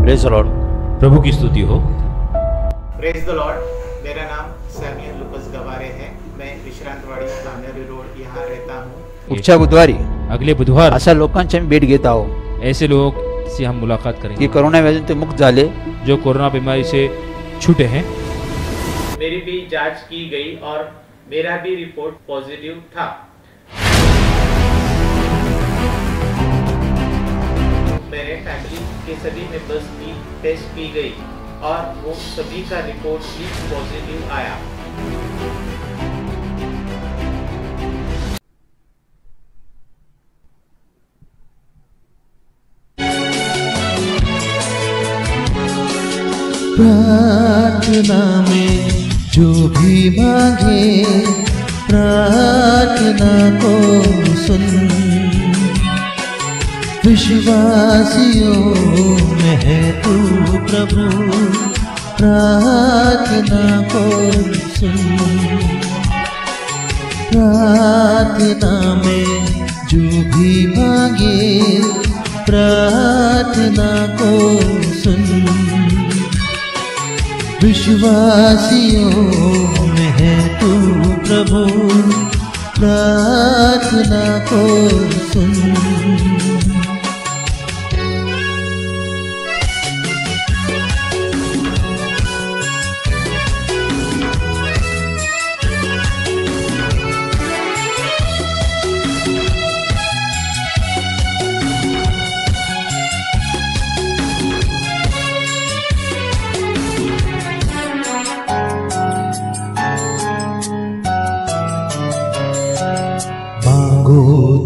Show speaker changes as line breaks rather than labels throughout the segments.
Praise the Lord.
प्रभु की स्तुति हो।
Praise the Lord. मेरा नाम सैमुअल लुकस गवारे है। मैं विश्रांतवाडी धानेरी रोड यहाँ रहता हूँ।
पुढच्या बुधवारी
अगले बुधवार
अशा लोकांची आम्ही भेट घेत आहोत
ऐसे लोग से हम मुलाकात करेंगे
की कोरोना व्याधीतून ते मुक्त झाले,
जो कोरोना बीमारी से छूटे हैं।
मेरी भी जांच की गई और मेरा भी रिपोर्ट पॉजिटिव था। मेरे फैमिली के सभी मेंबर्स की टेस्ट की गई और वो सभी का रिपोर्ट भी पॉजिटिव आया।
प्रार्थना में जो भी मांगे, प्रार्थना को सुन। विश्वासियों में है तू प्रभु, प्रार्थना को सुन। प्रार्थना में जो भी मांगे, प्रार्थना को सुन। विश्वासियों में है तू प्रभु, प्रार्थना को सुन।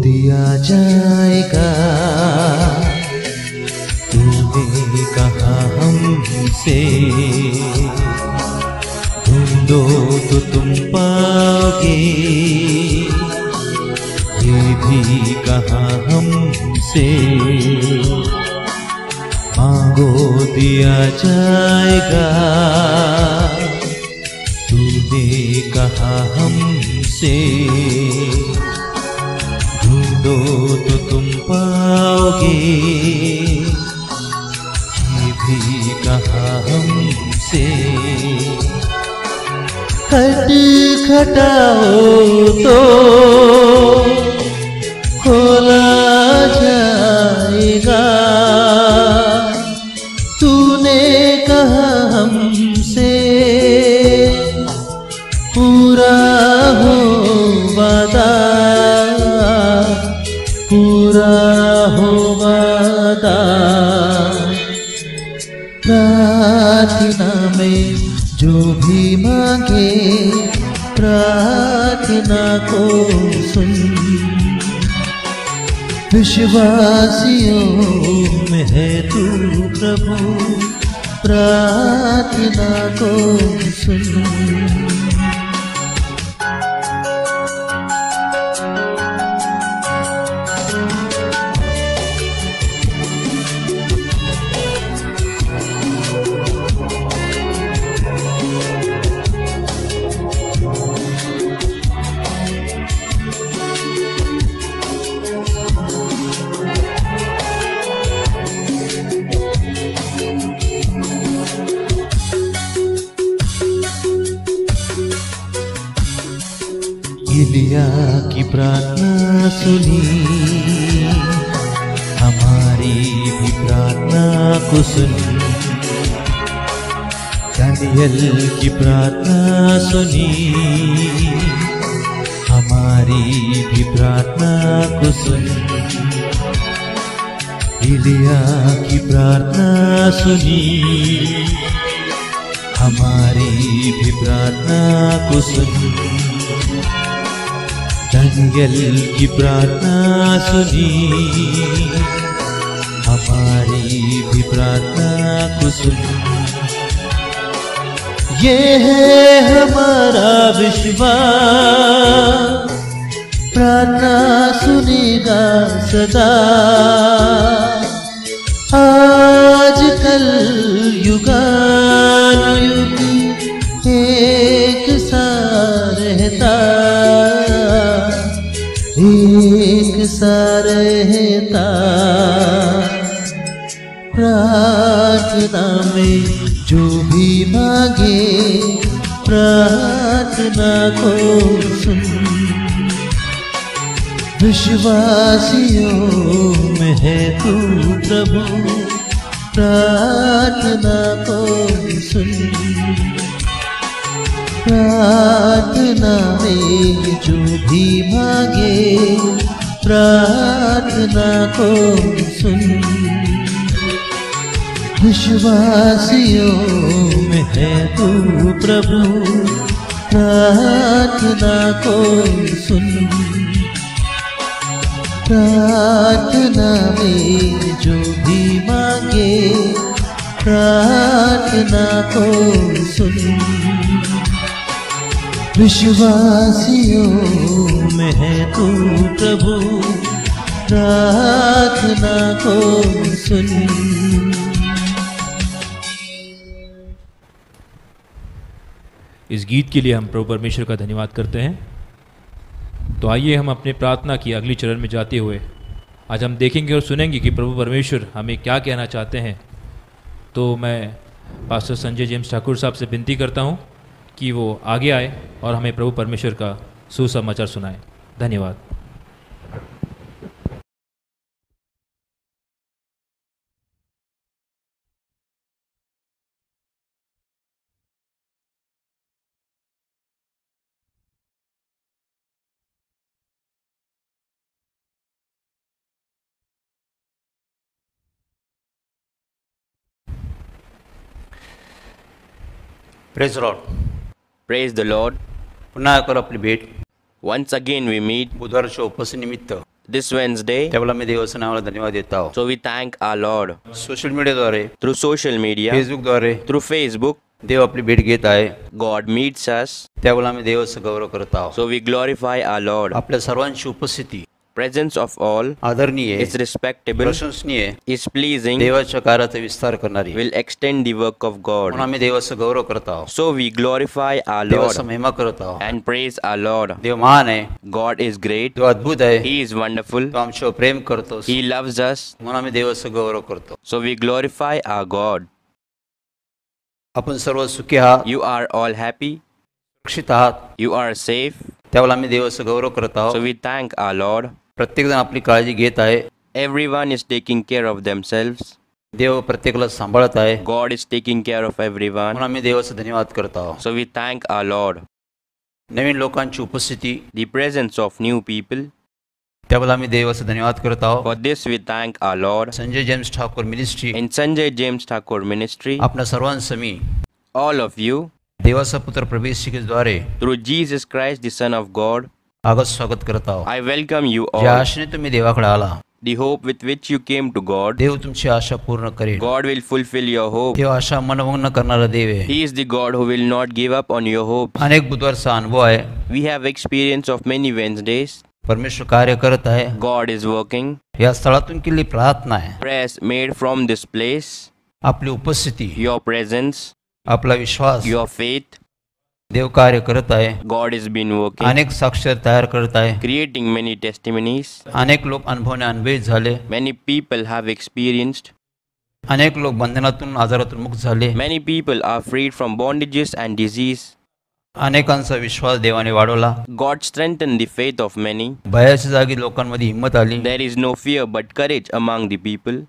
दिया जाएगा, तूने कहा हमसे। ढूंढो तो तुम पाओगे, ये भी कहा हमसे। मांगो दिया जाएगा, तूने कहा हमसे। ढूंढो तो तुम पाओगे, ये भी कहा हमसे। खटखटाओ तो खोला जाएगा, तूने कहा हमसे। पूरा हो वादा, पूरा हो वादा। प्रार्थना में जो भी मांगे, प्रार्थना को सुन। विश्वासियों में है तू प्रभु, प्रार्थना को सुन। एलिया की प्रार्थना सुनी, हमारी भी प्रार्थना को सुन। दानियल की प्रार्थना सुनी, हमारी भी प्रार्थना को सुन। एलिया की प्रार्थना सुनी, हमारी भी प्रार्थना को सुन। दानियल की प्रार्थना सुनी, हमारी भी प्रार्थना को सुन। ये है हमारा विश्वास, प्रार्थना सुनेगा सदा। आज कल युगानुयुग एक सा रहता, एक सा रहता। प्रार्थना प्रार्थना में जो भी मांगे प्रार्थना को सुन। विश्वासियों में है तू प्रभु प्रार्थना को सुन। प्रार्थना में जो भी मांगे प्रार्थना को सुन। विश्वासियों में है तू प्रभु प्रार्थना को सुन। प्रार्थना में जो भी मांगे प्रार्थना को सुन। विश्वासियों में है तू प्रभु प्रार्थना को सुन।
इस गीत के लिए हम प्रभु परमेश्वर का धन्यवाद करते हैं। तो आइए हम अपने प्रार्थना की अगली चरण में जाते हुए आज हम देखेंगे और सुनेंगे कि प्रभु परमेश्वर हमें क्या कहना चाहते हैं। तो मैं पास्टर संजय जेम्स ठाकुर साहब से विनती करता हूं कि वो आगे आए और हमें प्रभु परमेश्वर का सुसमाचार सुनाए। धन्यवाद।
Praise Lord.
Praise the Lord.
पुन्हा कर आपली भेट
Once again we meet
बुधवारच्या उपस्थितीनिमित्त
this Wednesday.
त्यावेळेला मी देवाच्या नावाला धन्यवाद देत आहोत।
So we thank our Lord
social मीडियाद्वारे,
through social media,
फेसबुकद्वारे
through Facebook.
देव आपली भेट घेत आहे।
God meets us.
त्यावेळेला आम्ही देवाचा गौरव करत आहोत।
So we glorify our Lord.
आपल्या सर्वांची उपस्थिती
Presence of all
आदरणीय,
is respectable,
प्रशंसनीय,
is pleasing,
देवाच्या कार्याचा विस्तार करणारी
will extend the work of God.
म्हणून आम्ही देवाचा गौरव करत आहोत,
So we glorify our Lord
देवाचा महिमा करत आहोत।
and praise our Lord.
देव महान आहे,
God is great.
तो अद्भुत आहे,
He is wonderful.
तो आमच्यावर प्रेम करतो,
He loves us.
म्हणून आम्ही देवाचा गौरव करतो।
So we glorify our God.
आपण सर्व सुखी आहात,
You are all happy.
सुरक्षित आहात,
You are safe.
त्यावेळेला आम्ही देवाचा गौरव करत
So
आहोत।
we thank our Lord.
प्रत्येकजण आपली काळजी घेत आहे,
Everyone is taking care of themselves.
देव प्रत्येकाला सांभाळत आहे,
God is taking care of everyone.
म्हणून आम्ही देवाचा धन्यवाद करत आहोत।
So we thank our Lord.
नवीन लोकांची उपस्थिती,
The presence of new people.
त्यावेळेला आम्ही देवाचा धन्यवाद करत आहोत।
For this we thank our Lord.
Sanjay James Thakur ministry
In Sanjay James Thakur Ministry,
आपल्या सर्वांसमी
all of you,
देवाचा पुत्र प्रभू येशू ख्रिस्ताद्वारे
through Jesus Christ, the Son of God,
आगत स्वागत करत आहोत।
I welcome you
ज्या
all.
आशेने तुम्ही देवाकडे आला,
The hope with which you came to God,
देव तुमची आशा पूर्ण करेल।
God will fulfill your hope.
देव आशा मनभंग करणारा देव आहे।
He is the God who will not give up on your hope.
अनेक बुधवारचा अनुभव आहे,
We have experience of many Wednesdays.
परमेश्वर कार्य करत आहे,
God is working.
या स्थळातून केलेली प्रार्थना आहे,
Prayers made from this place,
आपली उपस्थिती,
your presence,
आपला विश्वास,
your faith.
देव कार्य करत आहे।
God has been working,
अनेक साक्षर तयार करत आहे,
creating many testimonies.
अनेक लोक अनुभवने अन्वेष झाले,
Many people have experienced.
अनेक लोक बंधनातून आजारातून मुक्त झाले,
Many people are freed from bondages and disease.
अनेकांचा विश्वास देवाने वाढवला,
God strengthened the faith of many.
भयाच्या जागी लोकांमध्ये हिंमत आली,
There is no fear but courage among the people.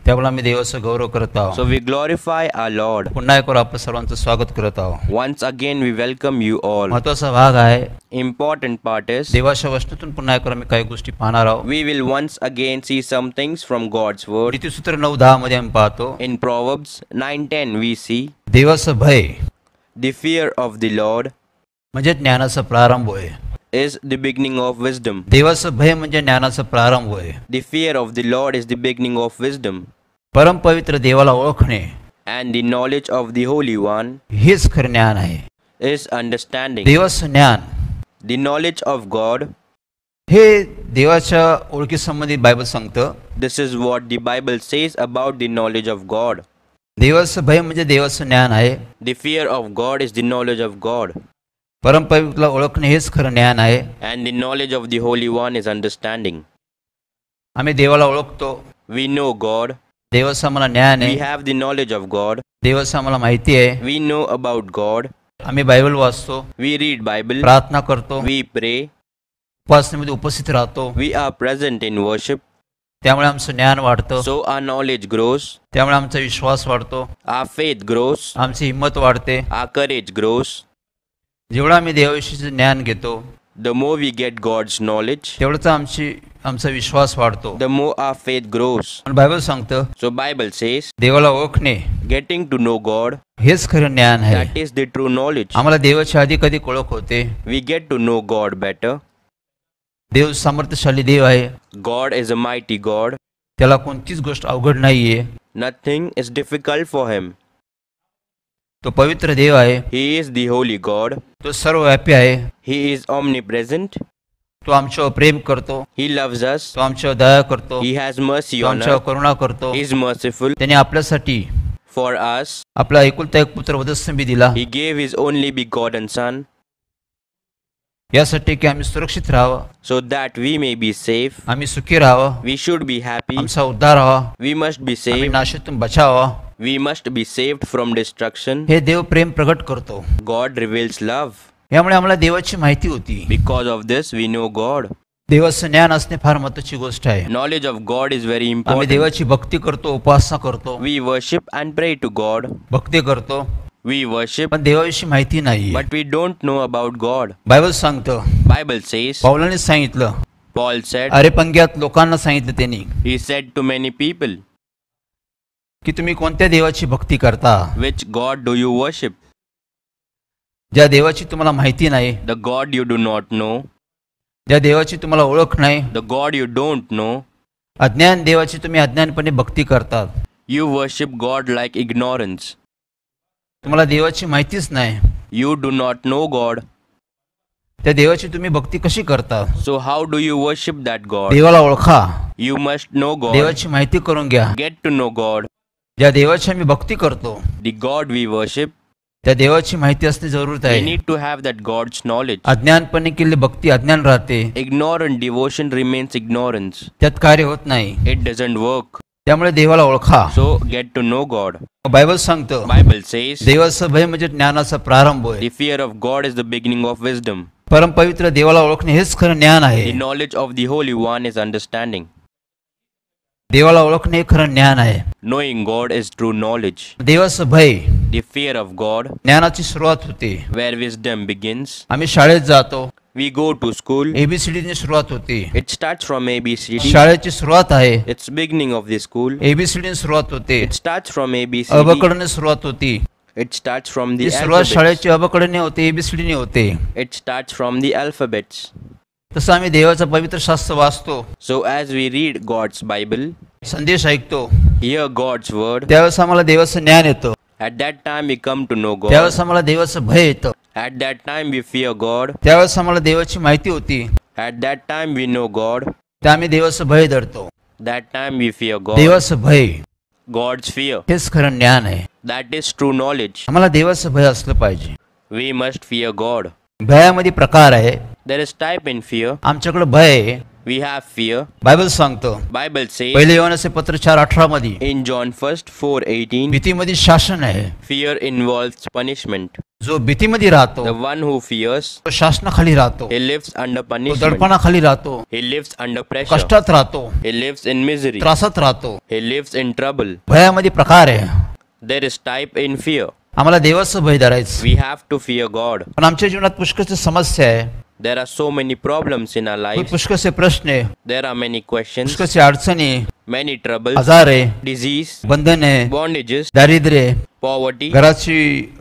त्यावेळेला आम्ही देवाचा गौरव करत
So
आहोत।
we glorify our Lord.
पुन्हा एक वेळ आपलं सर्वांचं स्वागत करत आहोत।
Once again we welcome you all.
महत्वाचा भाग आहे,
Important part is,
देवाच्या वचनातून पुन्हा एक वेळ आम्ही काही गोष्टी पाहणार आहोत।
we will once again see some things from God's word.
नीतिसूत्र 9:10 मध्ये आम्ही पाहतो,
In Proverbs 9:10 we see,
देवाचं भय
the fear of the Lord
म्हणजे ज्ञानाचा प्रारंभ होय।
is the beginning of wisdom.
देवाचं भय म्हणजे ज्ञानाचा प्रारंभ होय।
The fear of the Lord is the beginning of wisdom.
परमपवित्र देवाला ओळखणे
And the knowledge of the Holy One
हेच खरं ज्ञान आहे।
is understanding.
देवाचं ज्ञान
The knowledge of God,
हे देवाच्या ओळखीसंबंधित बायबल सांगतं।
this is what the Bible says about the knowledge of God.
देवाचं भय म्हणजे देवाचं ज्ञान आहे।
The fear of God is the knowledge of God.
परमपवित्रला ओळखणे हेच खरं ज्ञान आहे।
And the knowledge of the Holy One is understanding.
आम्ही देवाला ओळखतो,
We know God.
देवाचं आम्हाला ज्ञान
We
आहे,
have the knowledge of God.
देवाचं आम्हाला माहिती आहे.
We know about God.
आम्ही बायबल वाचतो,
We read Bible.
प्रार्थना करतो,
We pray.
उपासनेमध्ये उपस्थित राहतो.
We are present in worship.
त्यामुळे आमचं ज्ञान वाढतं,
So our knowledge grows.
त्यामुळे आमचा विश्वास वाढतो,
Our faith grows.
आमची हिंमत वाढते.
Our courage grows.
जेवढं आम्ही देवाविषयीचं ज्ञान घेतो
The more we get God's knowledge,
तेवढंच आमचा विश्वास वाढतो.
the more our faith grows.
पण बायबल सांगतं
So Bible says,
देवाला ओळखणे
getting to know God,
हेच खरं ज्ञान आहे.
that is the true knowledge.
आम्हाला देवाच्या अधिक अधिक ओळख होते.
We get to know God better.
देव सामर्थ्यशाली देव आहे,
God is a mighty God.
त्याला कोणतीच गोष्ट अवघड नाहीये.
Nothing is difficult for him.
तो पवित्र देव आहे,
He is the holy God.
तो सर्वव्यापी आहे,
He is omnipresent.
तो आमच्यावर प्रेम करतो,
He loves us.
तो आमच्यावर दया करतो,
He has mercy
तो
on
आमच्यावर
us.
करुणा करतो.
He is merciful
त्याने आपल्यासाठी
for us.
आपला एकुलता एक पुत्र वधस्तंभी दिला,
He gave His only begotten Son
यासाठी की आम्ही सुरक्षित राहावं,
so that we may be safe.
आम्ही सुखी राहावं,
We should be happy.
आमचा उद्धार व्हावा,
We must be
आम्ही
saved.
नाशातून बचावा.
We must be saved from destruction.
हे देव प्रेम प्रगट करतो.
God reveals love.
यामुळे आम्हाला देवाची माहिती होती.
Because of this, we know God.
देवाचं ज्ञान असणे फार महत्वाची गोष्ट आहे.
Knowledge of God is very
आम्ही
important.
देवाची भक्ती करतो, उपासना करतो,
We worship and pray to God.
भक्ती करतो,
We worship,
पण देवाविषयी माहिती नाही.
but we don't know about God.
Bible सांगतं,
Bible says,
पौलाने सांगितलं,
Paul said,
अरे पंग्यात लोकांना सांगितलं त्यांनी
he said to many people,
की तुम्ही कोणत्या देवाची भक्ती करता,
which God do you worship?
ज्या देवाची तुम्हाला माहिती नाही,
The God you do not know,
ज्या देवाची तुम्हाला ओळख नाही,
the God you don't know.
अज्ञान देवाची तुम्ही अज्ञानपणे भक्ती करतात.
You worship God like ignorance.
तुम्हाला देवाची माहितीच नाही,
You do not know God.
त्या देवाची तुम्ही भक्ती कशी करता?
So how do you worship that God?
देवाला ओळखा,
You must know God.
देवाची माहिती करून घ्या.
Get to know God.
ज्या देवाची आम्ही भक्ती करतो
The God we worship,
त्या देवाची माहिती असणे जरूर
we
आहे.
need to have that God's knowledge.
अज्ञानपणे केलेली भक्ती अज्ञान राहते,
Ignorant devotion remains ignorance.
त्यात कार्य होत नाही.
It doesn't work.
त्यामुळे देवाला ओळखा.
So get to know God.
Bible सांगतं,
Bible says,
देवाचं भय म्हणजे ज्ञानाचा प्रारंभ आहे.
the fear of God is the beginning of wisdom.
परमपवित्र देवाला ओळखणे हेच खरं ज्ञान आहे.
The knowledge of the Holy One is understanding.
देवाला ओळखणे हे खरं ज्ञान आहे.
Knowing God is true knowledge.
देवाचं भय
The fear of God,
ज्ञानाची सुरुवात होते.
where wisdom begins.
आम्ही शाळेत जातो,
We go to school.
ABCD ने सुरुवात होते.
It starts from ABCD.
शाळेची सुरुवात आहे,
It's beginning of the school.
ABCD ने सुरुवात होते.
It starts from ABCD.
अबकडने सुरुवात होती.
It starts from the
ती सुरुवात
alphabets.
शाळेची अबकडने होते, ABCD ने होते.
It starts from the alphabets.
तसं आम्ही देवाचं पवित्र शास्त्र वाचतो,
So as we read God's Bible,
संदेश ऐकतो,
hear God's word,
त्यावेळेस आम्हाला देवाचं ज्ञान येतं.
at that time we come to know God.
त्यावेळेस आम्हाला देवाचं भय येतं.
At that time we fear God.
त्यावेळेस आम्हाला देवाची माहिती होती,
At that time we know God.
त्या आम्ही देवाचं भय धरतो.
That time we fear God.
देवाचं भय
God's fear.
हेच खरं ज्ञान आहे.
That is true knowledge.
आम्हाला देवाचं भय असलं पाहिजे.
We must fear God.
भयामध्ये प्रकार आहे.
There is type in fear.
आमच्याकडे भय आहे.
We have fear.
बायबल सांगतो,
Bible says
पहिले योहानचे पत्र 4:18 मध्ये
in John 1 4:18,
भीतीमध्ये शासन आहे.
fear involves punishment.
जो भीतीमध्ये राहतो
The one who fears,
तो शासनाखाली राहतो,
he lives under
तो
punishment.
दडपणाखाली राहतो,
He lives under pressure.
कष्टात राहतो,
He lives in misery.
त्रासात राहतो.
He lives in trouble.
भयामध्ये प्रकार आहे.
There is type in fear.
आम्हाला देवाचं भय धरायचं.
We have to fear God.
पण आमच्या जीवनात पुष्कळची समस्या आहे,
There are so many problems in our lives.
पुष्कळचे प्रश्न आहे,
There are many questions,
पुष्कळची अडचणी,
many troubles,
आजार आहे,
disease,
बंधन आहे,
bondages,
दारिद्र्य आहे,
poverty,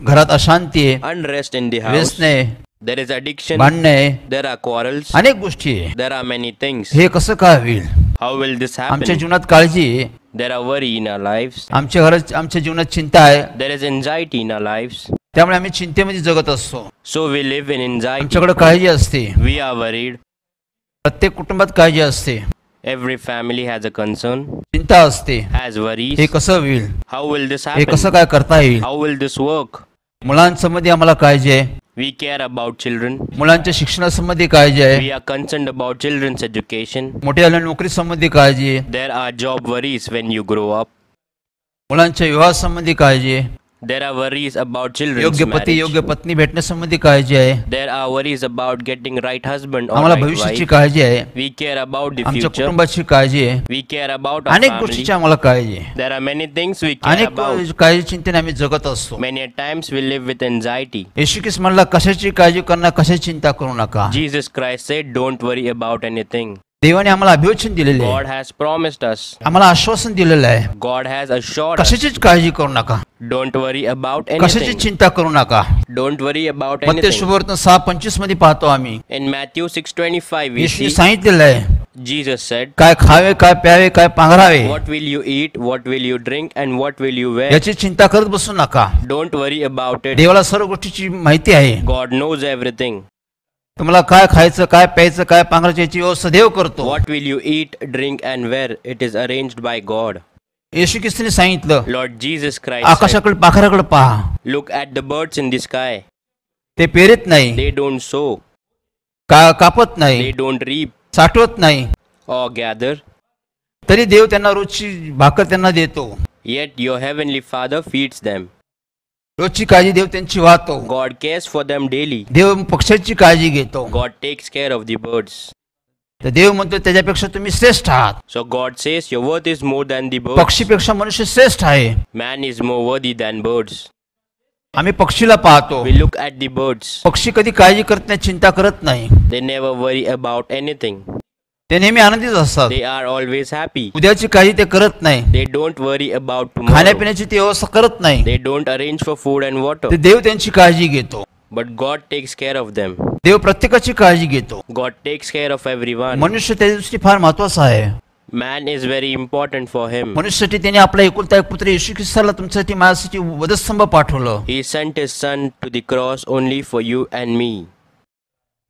घरात अशांती आहे,
unrest in the house.
व्यसन आहे,
There is addiction.
भांडणे आहे,
There are quarrels.
अनेक गोष्टी आहे.
There are many things.
हे कसं काय होईल?
How will this
आमच्या
happen?
जीवनात काळजी आहे,
There are worry in our lives.
आमच्या जीवनात चिंता आहे,
There is anxiety in our lives.
त्यामुळे आम्ही चिंतेमध्ये जगत असतो.
So we live in anxiety.
आमच्याकडे काळजी असते,
We are worried.
प्रत्येक कुटुंबात काळजी असते,
Every family has a concern,
चिंता असते.
has worries.
हे कसं होईल?
How will this
हे कसं
happen?
काय करता येईल?
How will this work?
मुलांसंबंधी आम्हाला काळजी आहे,
We care about children.
मुलांच्या शिक्षणासंबंधी काळजी आहे,
We are concerned about children's education.
मोठ्या नोकरी संबंधी काळजी आहे,
There are job worries when you grow up.
मुलांच्या विवाहासंबंधी काळजी आहे,
There are worries about children's
योग्य पती
marriage.
योग्य पत्नी भेटण्यासंबंधी काळजी आहे,
There are worries about getting right husband or
आम्हाला
right
भविष्याची
wife.
काळजी आहे,
We care about the
आमच्या
future.
कुटुंबाची काळजी आहे,
We care about our
अनेक
family.
गोष्टीची आम्हाला काळजी आहे.
There are many things we care
अनेक
about.
काळजी चिंतेने आम्ही जगत असतो.
Many a times we live with anxiety.
येशू ख्रिस्त म्हणला कशाची काळजी करणार, कशाची चिंता करू नका.
Jesus Christ said, don't worry about anything.
देवाने आम्हाला अभिवचन दिलेले आहे,
God has promised us.
आम्हाला आश्वासन दिलेलं आहे,
God has assured us.
कशाचीच काळजी करू नका,
Don't worry about
कशाची
anything.
चिंता करू नका.
Don't worry about
मत्ती
anything.
शुभवर्तन 6:25 मध्ये पाहतो आम्ही,
In Matthew 6:25 we
येशूने
see
सांगितलेलं आहे,
Jesus said,
काय खावे, काय प्यावे, काय पांघरावे,
what will you eat, what will you drink, and what will you wear?
याची चिंता करत बसू नका.
Don't worry about it.
देवाला सर्व गोष्टीची माहिती आहे.
God knows everything.
तुम्हाला काय खायचं, काय प्यायचं, काय पांघरायचं याची व्यवस्था देव करतो.
What will you eat, drink, and wear? It is arranged by God.
येशू ख्रिस्ताने सांगितलं,
Lord Jesus Christ said,
आकाशाकडे पाखराकडे पहा,
look at the birds in the sky.
ते पेरत नाही,
They don't sow,
कापत
they
नाही,
don't reap
साठवत नाही,
or gather.
तरी देव त्यांना रोजची भाकर त्यांना देतो.
Yet your heavenly Father feeds them.
रोजची काळजी देव त्यांची वाहतो.
God cares for them daily.
देव पक्ष्याची काळजी घेतो.
God takes care of the birds.
तर देव म्हणतो त्याच्यापेक्षा तुम्ही श्रेष्ठ आहात.
So God says your worth is more than the birds.
पक्षीपेक्षा मनुष्य श्रेष्ठ आहे.
Man is more worthy than birds.
आम्ही पक्षीला पाहतो,
We look at the birds.
पक्षी कधी काळजी करत नाही, चिंता करत नाही,
They never worry about anything.
ते नेहमी आनंदीच असतात.
They are always happy.
उद्याची काळजी ते करत नाही,
They don't worry about tomorrow.
खाण्यापिण्याची ती व्यवस्था करत नाही,
They don't arrange for food and water.
ते देव त्यांची काळजी घेतो.
But God takes care of them.
देव प्रत्येकाची काळजी घेतो.
God takes care of everyone.
मनुष्य त्या दृष्टी फार महत्वाचा आहे.
Man is very important for him.
मनुष्यासाठी त्याने आपला एकुलता एक पुत्र येशू ख्रिस्ताला तुमच्यासाठी माझ्यासाठी वधस्तंभ पाठवलं.
He sent his son to the cross only for you and me.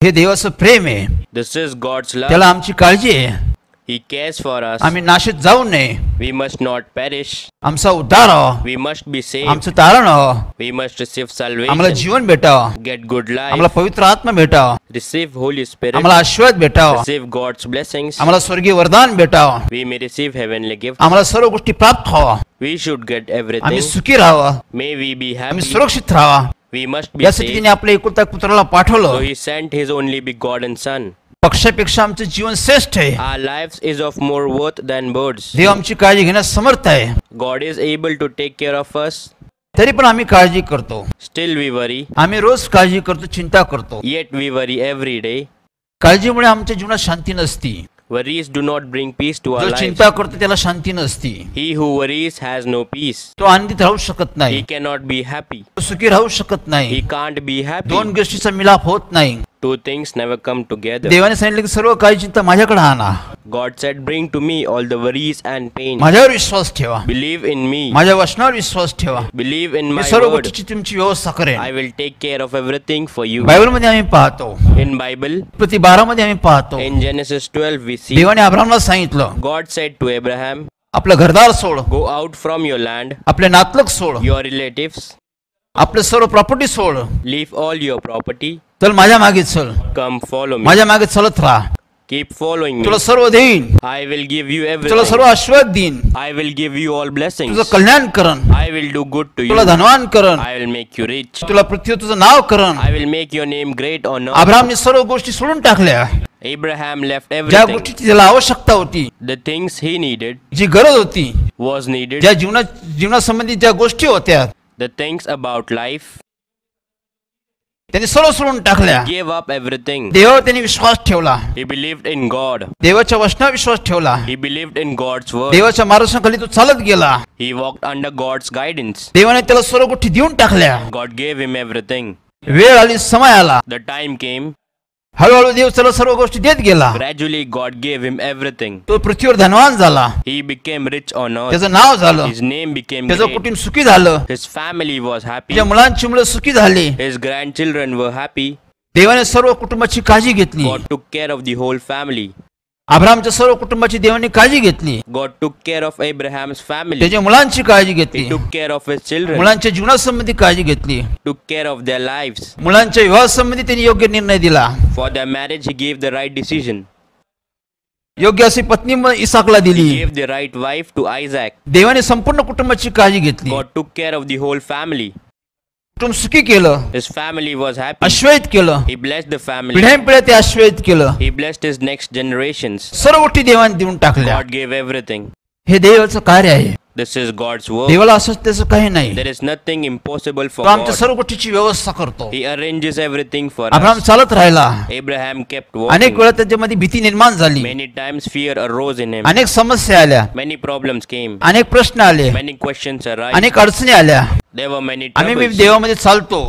हे देवाचं प्रेम आहे,
This is God's love.
त्याला आमची काळजी आहे.
He cares for us.
आम्ही नाशित जाऊ नये,
We must not perish.
आमचा उद्धार व्हावा,
We must be saved.
आमचं तारण व्हावं,
We must receive
आम्हाला
salvation.
जीवन भेटावं,
Get good
आम्हाला
life.
पवित्र आत्मा भेटावा,
Receive Holy Spirit.
आम्हाला आशीर्वाद भेटावा,
Receive God's blessings.
आम्हाला स्वर्गीय वरदान भेटावा,
We may receive heavenly gifts.
आम्हाला सर्व गोष्टी प्राप्त व्हावा,
We should get
आम्ही
everything.
सुखी राहावा,
May we be
आम्ही
happy.
सुरक्षित राहावा.
We must be
यासाठी
saved.
तिने आपल्या एकुलता एक पुत्राला
So
पाठवलं.
he sent his only begotten son.
पक्षापेक्षा आमचं जीवन श्रेष्ठ आहे.
Our lives is of more worth than birds.
देव आमची काळजी घेण्यास समर्थ आहे,
God is able to take care of us.
तरी पण आम्ही काळजी करतो.
Still we worry.
आम्ही रोज काळजी करतो, चिंता करतो.
Yet we worry every day.
काळजीमुळे आमच्या जीवनात शांती नसती.
Worries do not bring peace to our
जो
lives.
चिंता करतो त्याला शांती नसती.
He who worries has no peace.
तो आनंदित राहू शकत
He
नाही,
cannot be happy.
तो सुखी राहू शकत
He
नाही.
can't be happy.
दोन गोष्टीचा मिलाप होत नाही.
Two things never come together.
देवाने सांगितलं की सर्व काळजी चिंता माझ्याकडे आणा,
God said, bring to me all the worries and pain.
माझ्यावर विश्वास ठेवा,
Believe in me.
माझ्या वचनावर विश्वास ठेवा.
Believe in
मी
my
सर्व
word.
गोष्टीची तुमची व्यवस्था करेन.
I will take care of everything for you.
बायबलमध्ये आम्ही पाहतो,
In Bible,
प्रति 12 मध्ये आम्ही पाहतो,
in Genesis 12 we see
देवाने अब्राहमला सांगितलं,
God said to Abraham,
आपलं घरदार सोड,
go out from your land,
आपले नातलग सोड,
your relatives,
आपलं सर्व प्रॉपर्टी सोड,
leave all your property,
चल माझ्या मागे चल,
come follow me.
माझ्या मागे चलत राहा,
Keep following me.
तुला सर्व देईन,
I will give you
तुला सर्व
everything.
आशीर्वाद देईन,
I will give you all blessings.
तुझं कल्याण करन,
I will do good to
तुला
you.
धनवान करन,
I will make you rich.
तुला पृथ्वीवर तुझं नाव करन.
I will make your name great on earth.
अब्राहमने सर्व गोष्टी सोडून टाकल्या,
Abraham left
ज्या
everything.
गोष्टीची त्याला आवश्यकता होती,
The things he needed
जी गरज होती,
was needed.
ज्या जीवनासंबंधी ज्या गोष्टी होत्या,
The things about life,
त्यांनी सर्व सोडून टाकल्या.
gave up everything.
देवावर त्यांनी विश्वास ठेवला,
He believed in God.
देवाच्या वचनावर विश्वास ठेवला,
He believed in God's word.
देवाच्या मार्गदर्शनाखाली तो चालत गेला.
He walked under God's guidance.
देवाने त्याला सर्व गोष्टी देऊन टाकल्या.
God gave him everything.
वेळ आली, समय आला,
The time came.
हळूहळू देव त्याला सर्व गोष्टी देत गेला.
Gradually, God gave him everything.
तो पृथ्वीवर धनवान झाला,
He became rich on earth.
त्याचं नाव झालं,
His name became
त्याचं
great.
कुटुंब सुखी झालं,
His family was happy.
त्याच्या मुलांची मुलं सुखी झाली.
His grandchildren were happy.
देवाने सर्व कुटुंबाची काळजी घेतली.
God took care of the whole family.
अब्रामच्या सर्व कुटुंबाची देवाने काळजी घेतली.
God took care of Abraham's family.
त्याच्या मुलांची काळजी घेतली,
He took care of his children.
मुलांच्या जीवनासंबंधी काळजी घेतली,
Took care of their lives.
मुलांच्या विवाहासंबंधी त्यांनी योग्य निर्णय दिला.
For their marriage, he gave the right decision.
योग्य अशी पत्नी मग इसाकला
He
दिली.
gave the right wife to Isaac.
देवाने संपूर्ण कुटुंबाची काळजी घेतली.
God took care of the whole family.
कुटुंब सुखी केलं,
His family was happy.
आश्वस्त केलं,
He blessed the family.
पिढ्यानपिढ्या ते आश्वस्त केलं.
He blessed his next generations.
सर्व गोष्टी देवाने देऊन टाकल्या.
God gave everything.
हे देवाचं कार्य आहे.
This is God's work.
देवाला असं त्याचं काही नाही.
There is nothing impossible for
तो आमच्या
God.
सर्व गोष्टीची व्यवस्था करतो.
He arranges everything for
Abraham
us.
चालत राहिला.
Abraham kept
अनेक
walking.
वेळा त्याच्यामध्ये भीती निर्माण झाली.
Many times fear arose in him.
अनेक समस्या आल्या,
Many problems came.
अनेक प्रश्न आले,
Many questions arise.
अनेक अडचणी आल्या.
There were many
आम्ही
troubles.
देवामध्ये चालतो,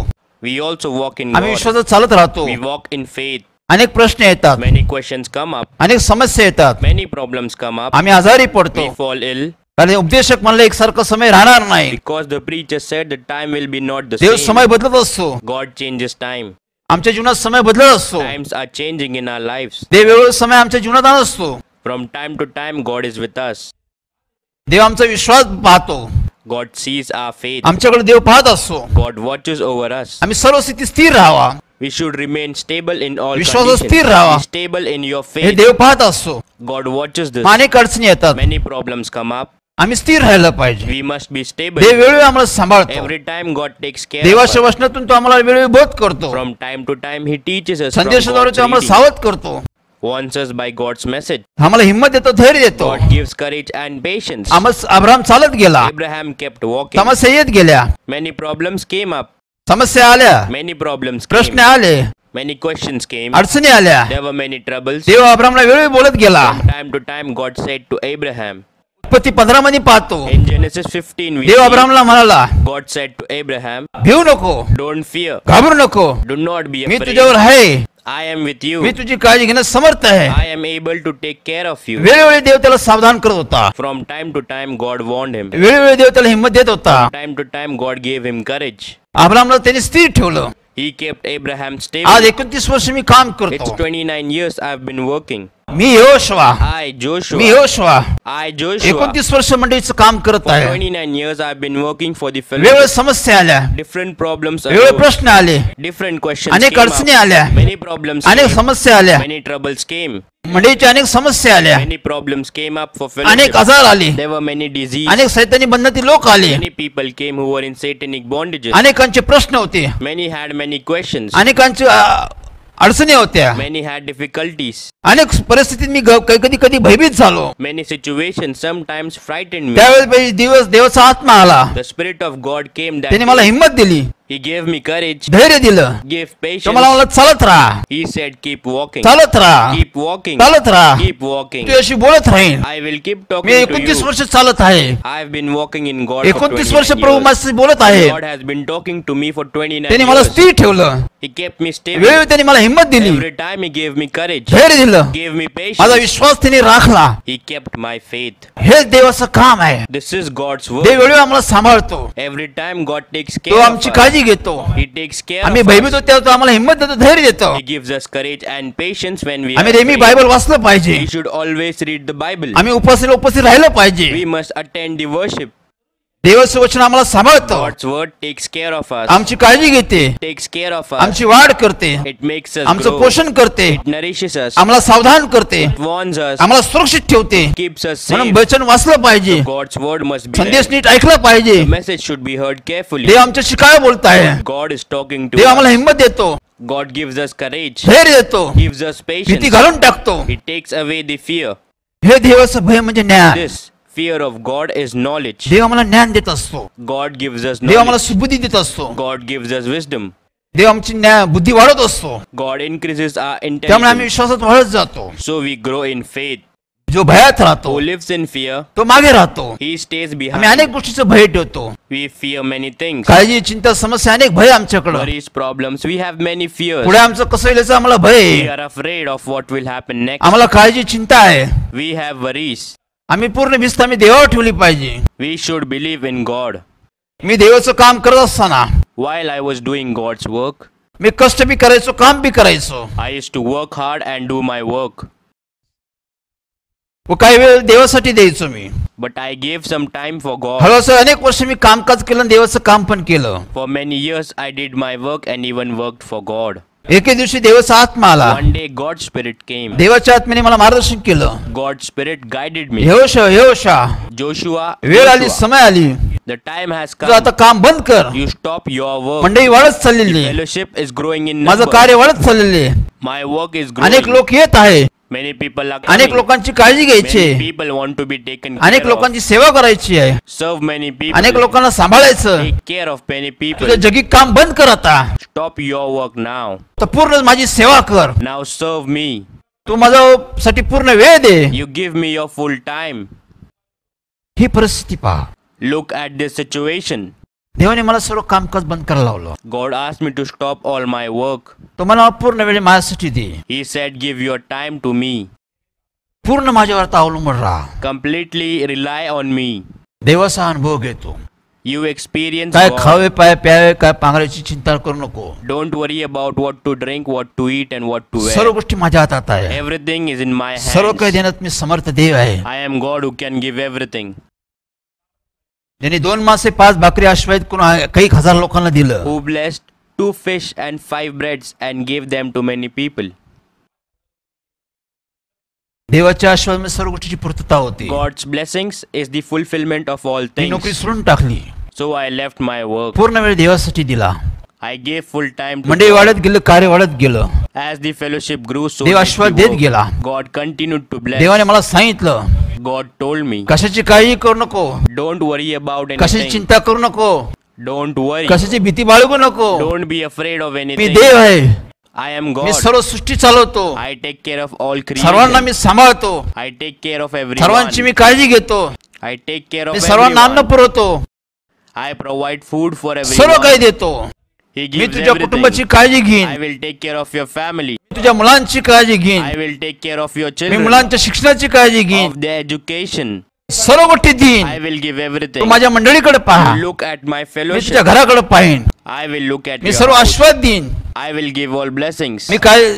We also walk in
आम्ही
God.
विश्वासात चालत राहतो.
We walk in faith.
अनेक प्रश्न येतात,
Many questions come up.
अनेक समस्या येतात,
Many problems come up.
आम्ही आजारी पडतो.
We fall ill
कारण उपदेशक म्हणलं एकसारखा समय राहणार नाही.
because the preacher said the time will be not the
Dev
same.
समय बदलत असतो.
God changes time.
आमच्या जीवनात समय बदलत असतो.
Times are changing in our lives.
देव वेगवेगळा समय आमच्या जीवनात आणत असतो.
From time to time, God is with us.
देव आमचा विश्वास पाहतो.
God sees our faith.
आमच्याकडे देव पाहत असतो.
God watches over us.
आम्ही सर्व स्थिती स्थिर राहावा,
We should remain stable in all
विश्वासात
conditions.
स्थिर राहावा.
Be stable in your
हे
faith.
देव पाहत असतो.
God watches this.
अनेक अडचणी येतात,
Many problems come up.
आम्ही स्थिर राहायला पाहिजे.
We must be stable.
देव वेळोवेळी आम्हाला सांभाळतो.
Every time God takes care of
देवाच्या
us.
वचनातून तो आम्हाला वेळोवेळी बोध करतो.
From time to time, He teaches us. From
संदेशाद्वारे
God's
तो आम्हाला
reading.
सावध करतो.
Warns us by God's message.
आम्हाला हिंमत देतो, धैर्य देतो.
God gives courage and patience.
आम्हाला अब्राहम चालत गेला,
Abraham kept walking.
समस्या येत गेल्या,
Many problems came up.
समस्या आल्या,
Many problems
प्रश्न
came.
आले,
Many questions came.
अडचणी आल्या.
There were many troubles.
देव अब्राहमला वेळोवेळी बोलत गेला.
From time to time, God said to Abraham.
उत्पत्ती 15 मध्ये पाहतो,
In Genesis 15, we
Dev
see
अब्राहमला म्हणाला,
God said to Abraham,
भिवू नको,
don't fear.
घाबरू नको,
Do not be
me
afraid.
तुझ्यावर आहे,
I am with you.
मी तुझी काळजी घेण्यास समर्थ आहे.
I am able to take care of you.
वेळोवेळी देव त्याला सावधान करत होता.
From time to time, God warned him.
वेळोवेळी देव त्याला हिंमत देत होता.
Time to time, God gave him courage.
अब्राहमला त्याने स्थिर ठेवलं.
He kept Abraham
आज
stable.
29 वर्ष मी काम
It's
करतो.
29 years I've been working.
Me यहोशुवा,
I, Joshua.
Me यहोशुवा
I, Joshua.
29 वर्ष मंडळीचं काम करत
For
आहे.
29 years I've been working for the
वेगवेगळ्या
fellowship.
समस्या आल्या,
Different problems
वेगवेगळे
arose.
प्रश्न आले,
Different questions
अनेक
came
अडचणी
up.
आल्या,
Many problems
अनेक
came.
समस्या आल्या,
Many troubles came.
मंडळीच्या अनेक समस्या आल्या,
Many problems came up for
अनेक
fellowship.
आजार आले,
There were many diseases.
अनेक सैतानी बंधनातील लोक आले,
Many people came who were in satanic bondages.
अनेकांचे प्रश्न होते,
Many had many questions.
अनेकांचे अडचणी होत्या,
Many had difficulties.
अनेक परिस्थितीत मी कधी कधी भयभीत झालो.
Many situations sometimes frightened me.
त्यावेळेस दिवस देवाचा आत्मा आला,
The Spirit of God came that
त्याने मला
day.
हिंमत दिली,
He gave me courage,
धैर्य दिलं.
gave
तो
patience.
मला मला चालत राहा,
He said, keep walking.
चालत राहा,
Keep walking.
चालत राहा,
Keep walking.
तू अशी बोलत राहील.
I will keep
me
talking to
29
you.
वर्ष चालत आहे,
I've been walking in God for
29 वर्ष
29
प्रभू
years.
माझ्याशी बोलत आहे.
God has been talking to me for 29
त्याने मला
years.
स्थिर ठेवलं,
He kept me stable.
वेळोवेळी त्याने मला हिंमत दिली,
Every time He gave me courage,
धैर्य दिलं,
gave me
माझा
patience.
विश्वास त्याने राखला.
He kept my faith.
हे देवाचं काम आहे.
This is God's
Dev
work.
वेळोवेळी आम्हाला सांभाळतो,
Every time God takes
तो
care of
आमची
us.
काळजी घेतो.
He takes care
आम्ही
of
भयभीत
us.
होतो तो आम्हाला हिंमत देतो, धैर्य देतो.
He gives us courage and patience when we are
आम्ही नेहमी
afraid.
बायबल वाचलं पाहिजे,
We should always read the Bible.
आम्ही उपस्थित राहिलं पाहिजे.
We must attend the worship.
देवाचं वचन आम्हाला सांभाळतो,
God's word takes care of us.
आमची काळजी घेते,
Takes care of us.
आमची वाढ करते,
It makes us
आमचं
grow.
पोषण करते,
It nourishes us.
आम्हाला सावधान करते,
It warns us.
आम्हाला सुरक्षित ठेवते.
Keeps us
म्हणून
safe.
वचन वाचलं पाहिजे,
God's word must be
संदेश
read.
नीट ऐकलं पाहिजे.
The message should be heard carefully.
देव आमच्याशी काय बोलत आहे,
God is talking to
देव आम्हाला
us.
हिंमत देतो,
God gives us courage.
धैर्य देतो,
Gives us
भीती
patience.
घालून टाकतो.
He takes away the fear.
हे देवाचं भय म्हणजे ज्ञान.
This fear of God is knowledge.
देव आम्हाला ज्ञान देत असतो,
God gives us
देव आम्हाला
knowledge.
सुबुद्धी देत असतो,
God gives us wisdom.
देव आमची बुद्धी वाढत असतो.
God increases our
त्यामुळे आम्ही
intelligence.
विश्वासात वाढत जातो.
So we grow in faith.
जो भयात राहतो
Who lives in fear,
तो मागे राहतो.
he stays
आम्ही
behind.
अनेक गोष्टीचं भय ठेवतो,
We fear many things.
काळजी चिंता समस्या अनेक भय आमच्याकडं.
Worries, problems. We have many fears.
पुढे आमचं कसं होईल याचं आम्हाला भय
We
आहे.
are afraid of what will happen next.
आम्हाला काळजी चिंता आहे.
We have worries.
आम्ही पूर्ण भिस्त आम्ही देवावर ठेवली पाहिजे.
We should believe in God.
मी देवाचं काम करत असताना
While I was doing God's work,
मी कष्ट बी करायचो, काम बी करायचो,
I used to work hard and do my work.
व काही वेळ देवासाठी द्यायचो मी.
But I gave some time for God.
हळूहळू अनेक वर्ष मी कामकाज केलं आणि देवाचं काम पण केलं.
For many years, I did my work and even worked for God.
एके दिवशी देवाचा आत्मा आला.
One day God's Spirit came.
देवाच्या आत्म्याने मला मार्गदर्शन केलं.
God's Spirit guided me.
यहोशा
Joshua,
वेळ आली,
Joshua,
समय आली,
the time has
तुझं आता
come.
काम बंद कर.
You stop your work.
मंडळी वाढत चाललेली,
Fellowship is growing in
माझं
number.
कार्य वाढत चाललेले,
My work is
अनेक
growing.
लोक येत आहे,
Many people are
अनेक
coming.
लोकांची काळजी घ्यायची,
Many people want to be taken
अनेक
care of.
लोकांची सेवा करायची आहे,
Serve many people.
अनेक लोकांना सांभाळायचं.
Take care of many people.
तुझं जगी काम बंद कर आता,
Stop your work now.
तर पूर्ण माझी सेवा कर.
Now serve me.
तू माझ्यासाठी पूर्ण वेळ दे.
You give me your full time.
ही परिस्थिती पहा.
Look at this situation.
देवाने मला सर्व कामकाज बंद करायला लावलं.
God asked me to stop all my work.
तो मला पूर्ण वेळ माझ्यासाठी दे.
He said, give your time to me.
पूर्ण माझ्यावर अवलंबून राहा.
Completely rely on me.
देवाचा अनुभव घेतो.
You experience
काय
God.
खावे पाय प्यावे काय पांघरायची चिंता करू नको.
Don't worry about what to drink, what to eat and what to
सर्व
wear.
गोष्टी माझ्या हातात आहे.
Everything is in my
सर्व काही
hands.
देण्यात मी समर्थ देव आहे.
I am God who can give everything.
ज्यांनी 2 मासे 5 भाकरी आश्वासित करून काही हजार लोकांना दिलं.
Who blessed 2 fish and 5 breads and gave them to many people.
देवाच्या आशीर्वादामध्ये सर्व गोष्टीची पूर्तता होती.
God's blessings is the fulfillment of all
मी नोकरी
things.
सोडून टाकली,
So I left my work.
पूर्ण वेळ देवासाठी दिला.
I gave full time to
मंडळी
God.
वाढत गेलं, कार्य वाढत गेलं.
As the fellowship grew, so
Dev
did
आशीर्वाद
the
देत
work.
गेला.
God continued to bless.
देवाने मला सांगितलं,
God told me,
कशाची काळजी करू नको,
don't worry about
कशाची
anything.
चिंता करू नको,
Don't worry.
कशाची भीती बाळगू नको.
Don't be afraid of
me
anything.
देव आहे,
I am
मी
God.
सर्व सृष्टी चालवतो,
I take care of all
सर्वांना
creation.
मी सांभाळतो,
I take care of
सर्वांची मी
everyone.
काळजी घेतो,
I take care
me
of
सर्वांना अन्न
everyone.
पुरवतो,
I provide food for
सर्व काही
everyone.
देतो.
He
मी
gives
तुझ्या कुटुंबाची
everything.
काळजी घेईन,
I will take care of your family.
तुझ्या मुलांची काळजी घेईन,
I will take care of your
me
children.
मुलांच्या शिक्षणाची काळजी घेईन,
Of their education.
सर्व गोष्टी देईन.
I will give
Tu
everything.
माझ्या मंडळीकडे पहा,
Look at my
मी तुझ्या
fellowship.
घराकडे पाहीन,
I will look at
me
your
सर्व
house.
आशीर्वाद देईन.
I will give all blessings.
मी काय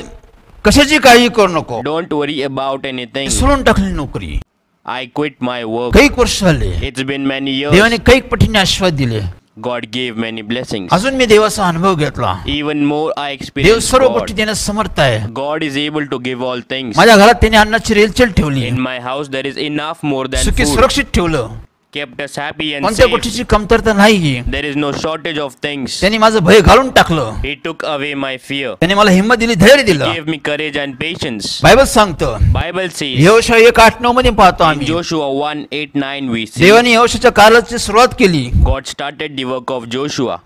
कशाची काळजी करू नको.
Don't worry about
me
anything.
सोडून टाकली नोकरी,
I quit my work.
काही वर्ष झाले.
It's been many
देवाने
years.
काही पटीने आशीर्वाद दिले.
God gave many blessings.
अजून मी देवाचा अनुभव घेतला.
Even more I
Dev
experienced
सर्व गोष्टी
God.
देण्यास समर्थ आहे.
God is able to give all things.
माझ्या घरात त्याने अन्नाची रेलचेल ठेवली,
In my house there is enough more than
सुखी
food.
सुरक्षित ठेवलं,
Kept us happy and
कोणत्या
safe.
गोष्टीची कमतरता नाही.
There is no shortage of things.
त्यांनी माझं भय घालून टाकलं,
He took away my fear.
त्याने मला हिंमत दिली, धैर्य दिलं.
Gave me courage and patience.
Bible सांगतं,
Bible says
यहोशा 1:8-9 मध्ये पाहतो
in
आम्ही,
Joshua 1:8-9 we see
देवाने यहोशाच्या काळाची सुरुवात केली.
God started the work of Joshua.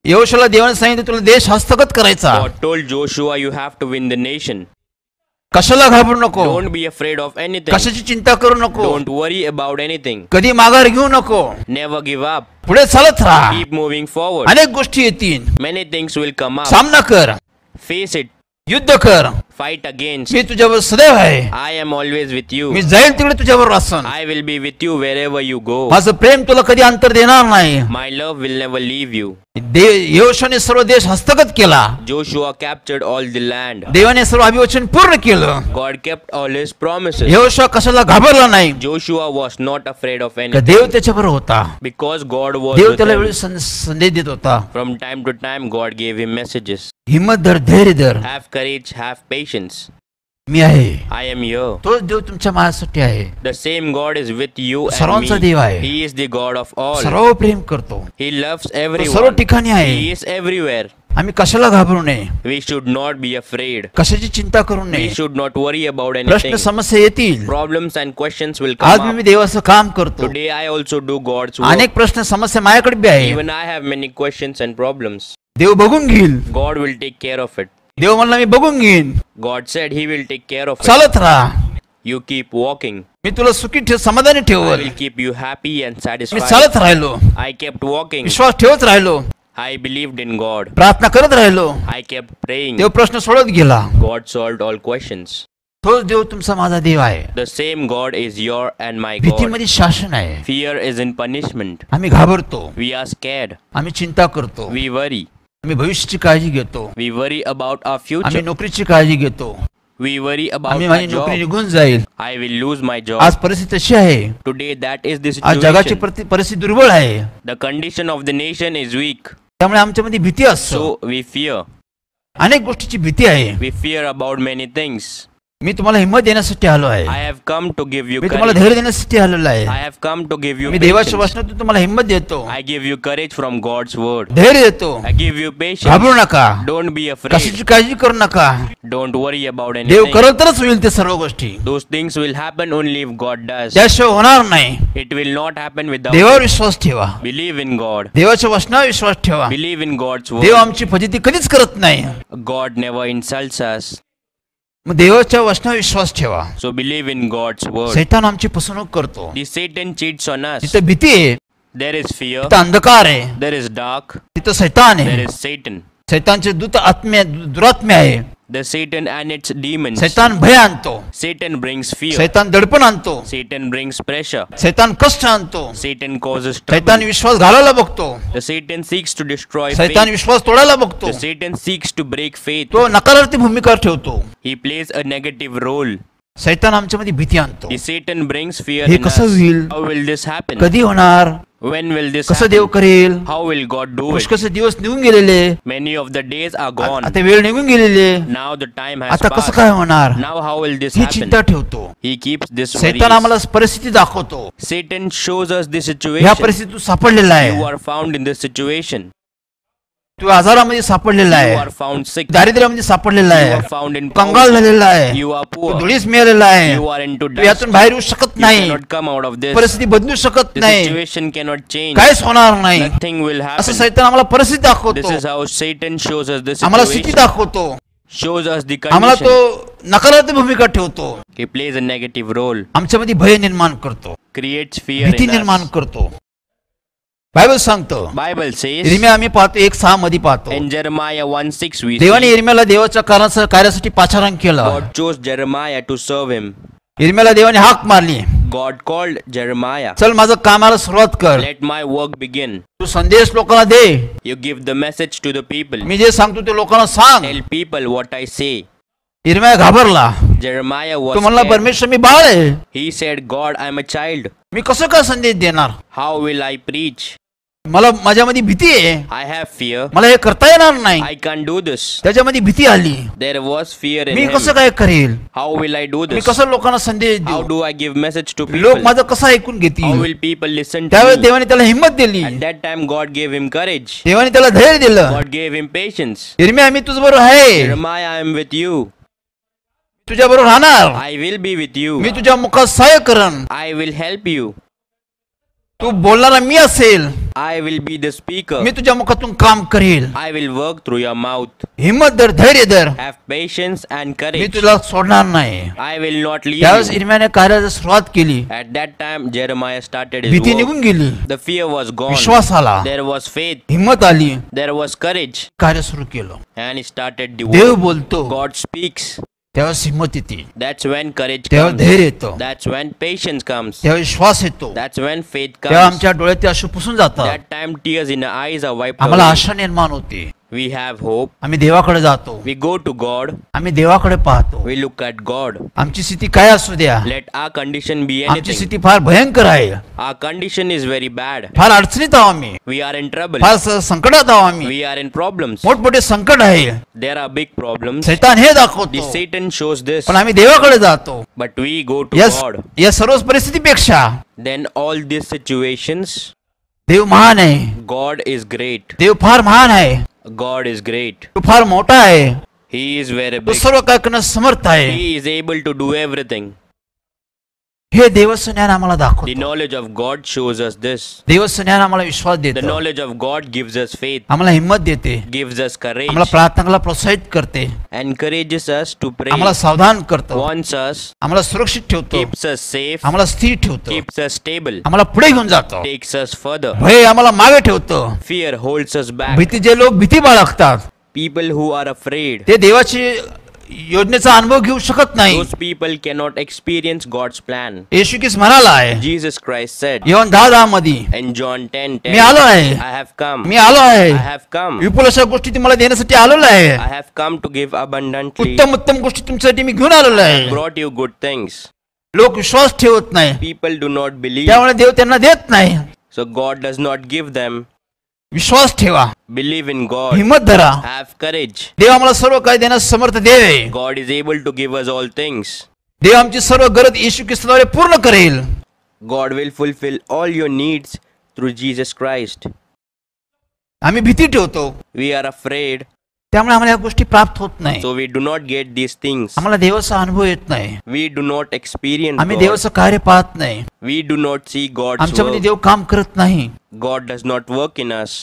यहोशाला देवाने सांगितलं, तुला देश हस्तगत करायचा.
God told Joshua you have to win the nation.
कशाला घाबरू नको,
Don't be afraid of anything.
कशाची चिंता करू नको,
Don't worry about anything.
कधी माघार घेऊ नको,
Never give up.
पुढे चालत राहा.
Keep moving forward.
अनेक गोष्टी येतील,
Many things will come up.
सामना कर,
Face it.
युद्ध कर.
Fight against.
मी तुझ्यावर सदैव आहे,
I am always with you.
मी जाईल तिकडे तुझ्यावर असन.
I will be with you wherever you go.
माझं प्रेम तुला कधी अंतर देणार नाही.
My love will never leave you.
यहोशाने सर्व देश हस्तगत केला.
Joshua captured all the land.
देवाने सर्व अभिवचन पूर्ण केलं.
God kept all his promises.
यहोशा कशाला घाबरला नाही,
Joshua was not afraid of
का
anything
देव त्याच्याबरोबर होता.
because God was
Dev
with
त्याला
him.
वेळी संदेश देत होता.
From time to time God gave him messages.
हिम्मत धर, धैर्य धर,
Have courage, have patience.
मी आहे.
I am here.
तोच देव तुमच्या माझ्यासाठी आहे.
The same God is with you and
सर्वांचा
me.
देव आहे.
He is the God of all.
सर्व प्रेम करतो,
He loves
तो सर्व
everyone.
ठिकाणी आहे.
He is everywhere.
आम्ही कशाला घाबरू नये,
We should not be afraid.
कशाची चिंता करू
We
नये.
should not worry about
प्रश्न
anything.
समस्या येतील.
Problems and questions will
आज
come
मी
up.
देवाचं काम करतो,
Today I also do God's work.
अनेक प्रश्न समस्या माझ्याकडे बी आहे.
Even I have many questions and problems.
देव बघून घेईल.
God will take care of it.
देव म्हणला मी बघून घेईन.
God said He will take care of it.
चालत राहा,
You keep walking.
मी तुला सुखी ठेव, समाधानी
I
ठेवल.
will keep you happy and
me
satisfied.
चालत राहिलो,
I kept walking.
विश्वास ठेवत राहिलो,
I believed in God.
प्रार्थना करत राहिलो.
I kept praying.
देव प्रश्न सोडत गेला.
God solved all questions.
तोच देव तुमचा माझा देव आहे.
The same God is your and my God.
भीतीमध्ये शासन आहे.
Fear is in punishment.
आम्ही घाबरतो,
We are scared.
आम्ही चिंता करतो,
We worry.
आम्ही भविष्याची काळजी घेतो,
We worry about our
आम्ही
future.
नोकरीची काळजी घेतो,
We worry about
आम्ही
our
माझी नोकरी
job.
निघून जाईल.
I will lose my job.
आज परिस्थिती अशी आहे,
Today that is the
आज जगाची
situation.
परिस्थिती दुर्बळ आहे,
The condition of the nation is weak.
त्यामुळे आमच्यामध्ये भीती असतो.
So we fear.
अनेक गोष्टीची भीती आहे.
We fear about many things.
मी तुम्हाला हिंमत देण्यासाठी आलो आहे.
I have come to give you
मी तुम्हाला
courage.
धैर्य देण्यासाठी आलेलो आहे.
I have come to give you
मी देवाच्या
patience.
वचनातून तुम्हाला हिंमत देतो,
I give you courage from God's word.
धैर्य देतो.
I give you patience.
घाबरू नका,
Don't be afraid.
कशाची काळजी करू नका.
Don't worry about
Dev
anything.
करल तरच होईल ते सर्व गोष्टी,
Those things will happen only if God does.
त्याशिवाय होणार नाही.
It will not happen without
देवावर
it.
विश्वास ठेवा,
Believe in God.
देवाच्या वचनावर विश्वास ठेवा.
Believe in God's
Dev
word.
आमची फजिती कधीच करत नाही.
God never insults us.
मग देवाच्या वचनावर विश्वास ठेवा.
So believe in God's word.
सैतान आमची फसवणूक करतो.
The Satan cheats on us.
तिथं भीती आहे,
There is fear.
तिथं अंधकार आहे,
There is dark.
तिथं सैतान
There
आहे.
is Satan.
सैतानचे दूत आत्म्या दुरात्म्य आहे.
The Satan and its demons.
सैतान भय आणतो,
Satan brings fear.
सैतान दडपण आणतो,
Satan brings pressure.
सैतान कष्ट आणतो,
Satan causes
सैतान
trouble.
विश्वास घालायला बघतो,
The Satan seeks to destroy
सैतान
faith.
विश्वास तोडायला बघतो,
The Satan seeks to break faith.
तो नकारार्थी भूमिका ठेवतो.
He plays a negative role.
सैतान आमच्यामध्ये भीती आणतो.
The Satan brings fear
हे
in us.
कसं होईल?
How will this happen?
कधी होणार?
When will this
कसं देव
happen?
करेल?
How will God do it?
पुष्कळसे दिवस निघून गेलेले,
Many of the days are gone.
आता वेळ निघून गेलेले,
Now the time has
आता कसं
passed.
काय होणार?
Now how will this
he
happen?
चिंता ठेवतो.
He keeps this
सैतान
worries.
आम्हाला परिस्थिती दाखवतो.
Satan shows us the
ह्या
situation.
परिस्थितीत तू सापडलेला
You
आहे,
are found in this situation.
तू आजारामध्ये सापडलेला
You
आहे,
are found sick.
दारिद्र्यामध्ये सापडलेला
You
आहे,
are found in
कंगाल
poverty.
झालेला आहे,
You are
तू
poor.
धुळीस मिळालेला आहे,
You are into
Tu
dust.
यातून बाहेर येऊ शकत
You
नाही,
cannot come out of this.
परिस्थिती बदलू शकत
The
नाही,
situation cannot change.
काहीच होणार नाही.
Nothing will
असं
happen.
सैतान आम्हाला परिस्थिती
This
दाखवतो,
is how Satan shows us this
आम्हाला स्थिती
situation.
दाखवतो,
Shows us the
आम्हाला
condition.
तो नकारात्मक भूमिका ठेवतो,
He plays a negative role.
आमच्यामध्ये भय निर्माण करतो,
Creates fear
भीती
in
निर्माण
us.
करतो. बायबल सांगतो,
Bible says
इर्मिया आम्ही पाहतो 1:6 मध्ये पाहतो,
in Jeremiah 1:6 we
देवाने
see
इर्मियाला देवाच्या कार्यासाठी पाचारण केलं.
God chose Jeremiah to serve him.
इर्मियाला देवाने हाक मारली,
God called Jeremiah.
चल माझं कामाला सुरुवात कर,
Let my work begin.
तू संदेश लोकांना दे,
You give the message to the people.
मी जे सांगतो ते लोकांना सांग.
Tell people what I say.
इर्मिया घाबरला,
Jeremiah
तो
was
म्हणला
scared.
परमेश्वर मी बाळ आहे,
He said, God, I am a child.
मी कसं काय संदेश देणार,
How will I preach?
मला माझ्यामध्ये भीती आहे,
I have fear.
मला हे करता येणार नाही.
I can't do this.
त्याच्यामध्ये भीती आली,
There was fear in
me
him.
कसं काय करेल,
How will I do
me
this?
कसं लोकांना संदेश
How
देऊ,
do I give message to
लोक
people?
माझं कसं ऐकून
How
घेतील.
will people listen to
त्यावेळेस
me?
देवाने त्याला हिंमत दिली,
At that time, God gave him courage.
देवाने त्याला धैर्य दिलं.
God gave him patience.
इर्मिया मी तुझ्याबरोबर आहे,
Jeremiah, I am with you.
तुझ्या बरोबर राहणार,
I will be with you.
मी तुझ्या मुखात सहाय्य करन,
I will help you.
तू बोलणारा मी असेल,
I will be the speaker.
मी तुझ्या मुखातून काम करेल.
I will work through your mouth.
हिंमत धर, धैर्य धर,
Have patience and
me
courage.
तुला सोडणार नाही.
I will not leave
त्यावेळेस
you.
इर्मियाने कार्याची सुरुवात केली,
At that time, Jeremiah started his
भीती
work.
निघून गेली,
The fear was gone.
विश्वास आला,
There was faith.
हिंमत आली,
There was courage.
कार्य सुरू केलं.
And he started the
Dev
work.
बोलतो,
God speaks.
त्यावेळेस हिंमत येते,
That's when courage
तेव्हा
comes.
धैर्य येतो,
That's when patience comes.
तेव्हा विश्वास येतो,
That's when faith
तेव्हा
comes.
आमच्या डोळ्यात ते अश्रू पुसून जातात,
That time tears in our eyes are wiped
आम्हाला
away.
आशा निर्माण होते,
We have hope.
आम्ही देवाकडे जातो,
We go to God.
आम्ही देवाकडे पाहतो.
We look at God.
आमची स्थिती काय असू द्या,
Let our condition be
आमची
anything.
स्थिती फार भयंकर आहे,
Our condition is very bad.
फार अडचणीत आहो आम्ही,
We are in trouble.
फार संकटात आहो आम्ही,
We are in problems.
मोठमोठे संकट आहे,
There are big problems.
सैतान हे
The
दाखवतो,
Satan shows this.
पण आम्ही देवाकडे जातो.
But we go to
या
God.
या सर्व परिस्थितीपेक्षा
Then all these situations,
देव महान आहे,
God is great.
देव फार महान आहे,
God is great.
तो फार मोठा आहे,
He is very
तो
big.
सर्व काय करण्यास समर्थ आहे.
He is able to do everything.
हे देवचं ज्ञान आम्हाला
The
दाखवतो,
knowledge of God shows us this.
देवचं ज्ञान आम्हाला विश्वास
The
देतो,
knowledge of God gives us faith,
आम्हाला हिंमत देते,
gives us courage,
आम्हाला प्रार्थनाला प्रोत्साहित करते,
encourages us to pray,
आम्हाला सावधान करतो,
wants us,
आम्हाला सुरक्षित ठेवतो,
keeps us safe,
आम्हाला स्थिर ठेवतो,
keeps us stable,
आम्हाला पुढे घेऊन जातो.
takes us further.
भय आम्हाला मागे ठेवतो.
Fear holds us back.
भीती जे लोक भीती बाळगतात
People who are afraid,
ते देवाची योजनेचा अनुभव घेऊ शकत नाही.
those people cannot experience God's plan.
येशू ख्रिस्त म्हणाला आहे
Jesus Christ said
योहान 10:10 मध्ये,
in John 10:10,
मी आलो आहे,
I have come.
मी आलो आहे,
I have come.
विपुल अशा गोष्टी तुम्हाला देण्यासाठी आलेलो आहे,
I have come to give abundantly.
उत्तम उत्तम गोष्टी तुमच्यासाठी मी घेऊन आलेलो आहे.
Brought you good things.
लोक विश्वास ठेवत नाही,
People do not believe.
त्यामुळे देव त्यांना देत नाही.
So God does not give them.
विश्वास ठेवा,
Believe in God.
हिम्मत धरा.
Have courage.
देव आम्हाला सर्व काही देण्यास समर्थ देव आहे.
God is able to give us all things.
देव आमची सर्व गरज येशू ख्रिस्ताद्वारे पूर्ण करेल.
God will fulfill all your needs through Jesus Christ.
आम्ही भीती ठेवतो,
We are afraid,
त्यामुळे आम्हाला या गोष्टी प्राप्त होत नाही.
so we do not get these things.
आम्हाला देवाचा अनुभव येत नाही.
We do not experience
आम्ही
God.
देवाचं कार्य पाहत नाही.
We do not see God's
आमच्यामध्ये
work.
देव काम करत नाही.
God does not work in us.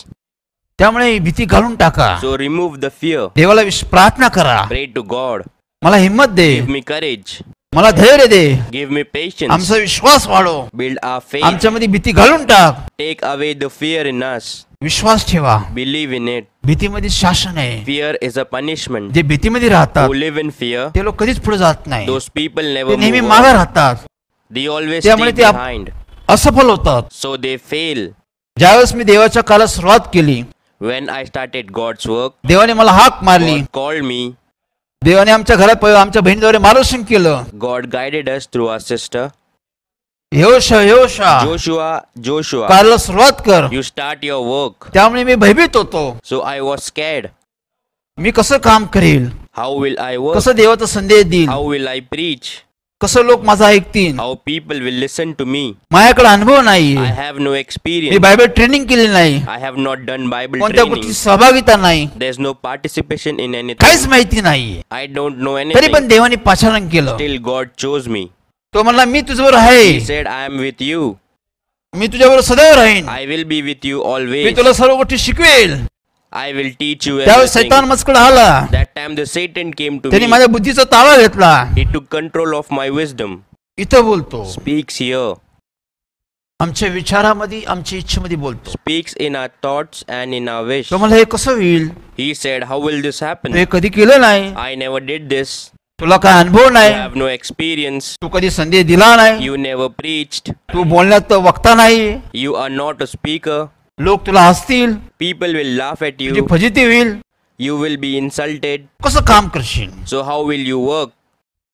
त्यामुळे ही भीती घालून टाका.
So remove the fear.
देवाला प्रार्थना करा.
Pray to God.
मला हिम्मत दे,
Give me courage.
मला धैर्य दे,
Give me patience.
आमचा विश्वास वाढव,
Build our faith.
आमच्यामध्ये भीती घालून टाक.
Take away the fear in us.
विश्वास ठेवा.
Believe in it.
भीतीमध्ये शासन आहे.
Fear is a punishment.
जे भीतीमध्ये राहतात
Who live in fear,
ते लोक कधीच पुढे जात नाही.
those people
ते
never
नेहमी
move
मागे
on.
राहतात,
They always
त्यामुळे
stay
ते
behind.
असफल होतात.
So they fail.
ज्यावेळेस मी देवाच्या काळात सुरुवात केली,
When I started God's work,
देवाने मला हाक मारली.
God called me.
देवाने आमच्या घरात आमच्या बहिणीद्वारे मार्गदर्शन केलं.
God guided us through our sister.
योशा
Joshua,
कार्याला सुरुवात कर.
you start your work.
त्यामुळे मी भयभीत होतो.
So I was scared.
मी कसं काम करेल,
How will I work?
कसं देवाचा संदेश देईल,
How will I preach?
कसं लोक माझा ऐकतील.
How people will listen to me?
माझ्याकडे अनुभव नाही,
I have no
me
experience.
Bible training केली नाही,
I have not done Bible
कोणत्या
training.
गोष्टी सहभागिता नाही,
There's no participation in anything.
काहीच माहिती नाही.
I don't know
तरी
anything.
पण देवाने पाचारण केलं.
Still God chose me.
तो म्हणला मी तुझ्यावर आहे,
He said, I am with you.
मी तुझ्यावर सदैव राहीन,
I will be with you
me
always.
तुला सर्व गोष्टी शिकवेल.
I will teach you
त्यावेळेस
everything.
सैतान माझ्याकडे आला,
That time the Satan came to
त्याने
me.
माझ्या बुद्धीचा ताबा घेतला.
He took control of my wisdom.
इथं बोलतो,
Speaks here.
आमच्या विचारामध्ये, आमच्या इच्छेमध्ये बोलतो.
Speaks in our thoughts and in our wish.
तो मला हे कसं होईल,
He said, how will this
Tu
happen?
हे कधी केलं नाही,
I never did this.
तुला काय अनुभव
You
नाही,
have no experience.
तू कधी संदेश दिला नाही,
You never preached.
तू बोलण्यात वक्ता नाही,
You are not a speaker.
लोक तुला हसतील,
People will laugh at
तुझी
you.
फजिती होईल.
You will be insulted.
कसं काम करशील,
So how will you work?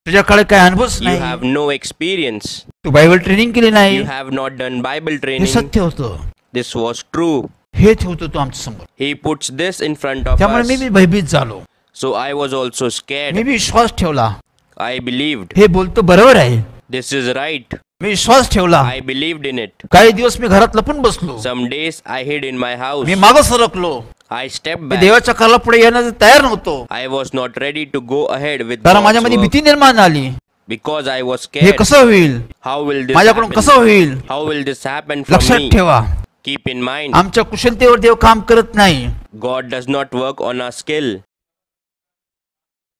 तुझ्याकडे काय अनुभवच
You
नाही,
have no experience.
तू बायबल ट्रेनिंग केली नाही.
You have not done Bible
हे
training.
सत्य होतं,
This was true.
हे ठेवतो तू आमच्या समोर.
He puts this in front of
त्यामुळे
us.
मी भयभीत झालो,
So I was also
me
scared.
विश्वास ठेवला.
I believed.
हे बोलतो बरोबर आहे,
This is right.
मी विश्वास ठेवला.
I believed in it.
काही दिवस मी घरात लपून बसलो,
Some days I hid in my house.
मी मागं सरकलो.
I stepped
me
back.
देवाच्या काला पुढे येण्यास तयार नव्हतो,
I was not ready to go ahead with
कारण
God's
माझ्यामध्ये
work
भीती निर्माण झाली.
because I was
हे
scared.
कसं होईल,
How will this
माझ्याकडून कसं
happen?
होईल.
How will this happen from
लक्षात
me?
ठेवा,
Keep in mind,
आमच्या कुशलतेवर देव काम करत नाही.
God does not work on our skill.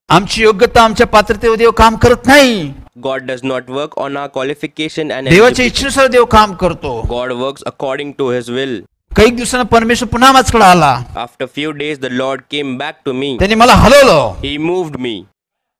आमची योग्यता, आमच्या पात्रतेवर देव काम करत नाही.
God does not work on our qualification and
देवाच्या
eligibility.
इच्छेनुसार देव काम करतो.
God works according to His will.
काही दिवसांना परमेश्वर पुन्हा माझ्याकडे आला,
After few days, the Lord came back to me.
त्याने मला हलवलं.
He moved me.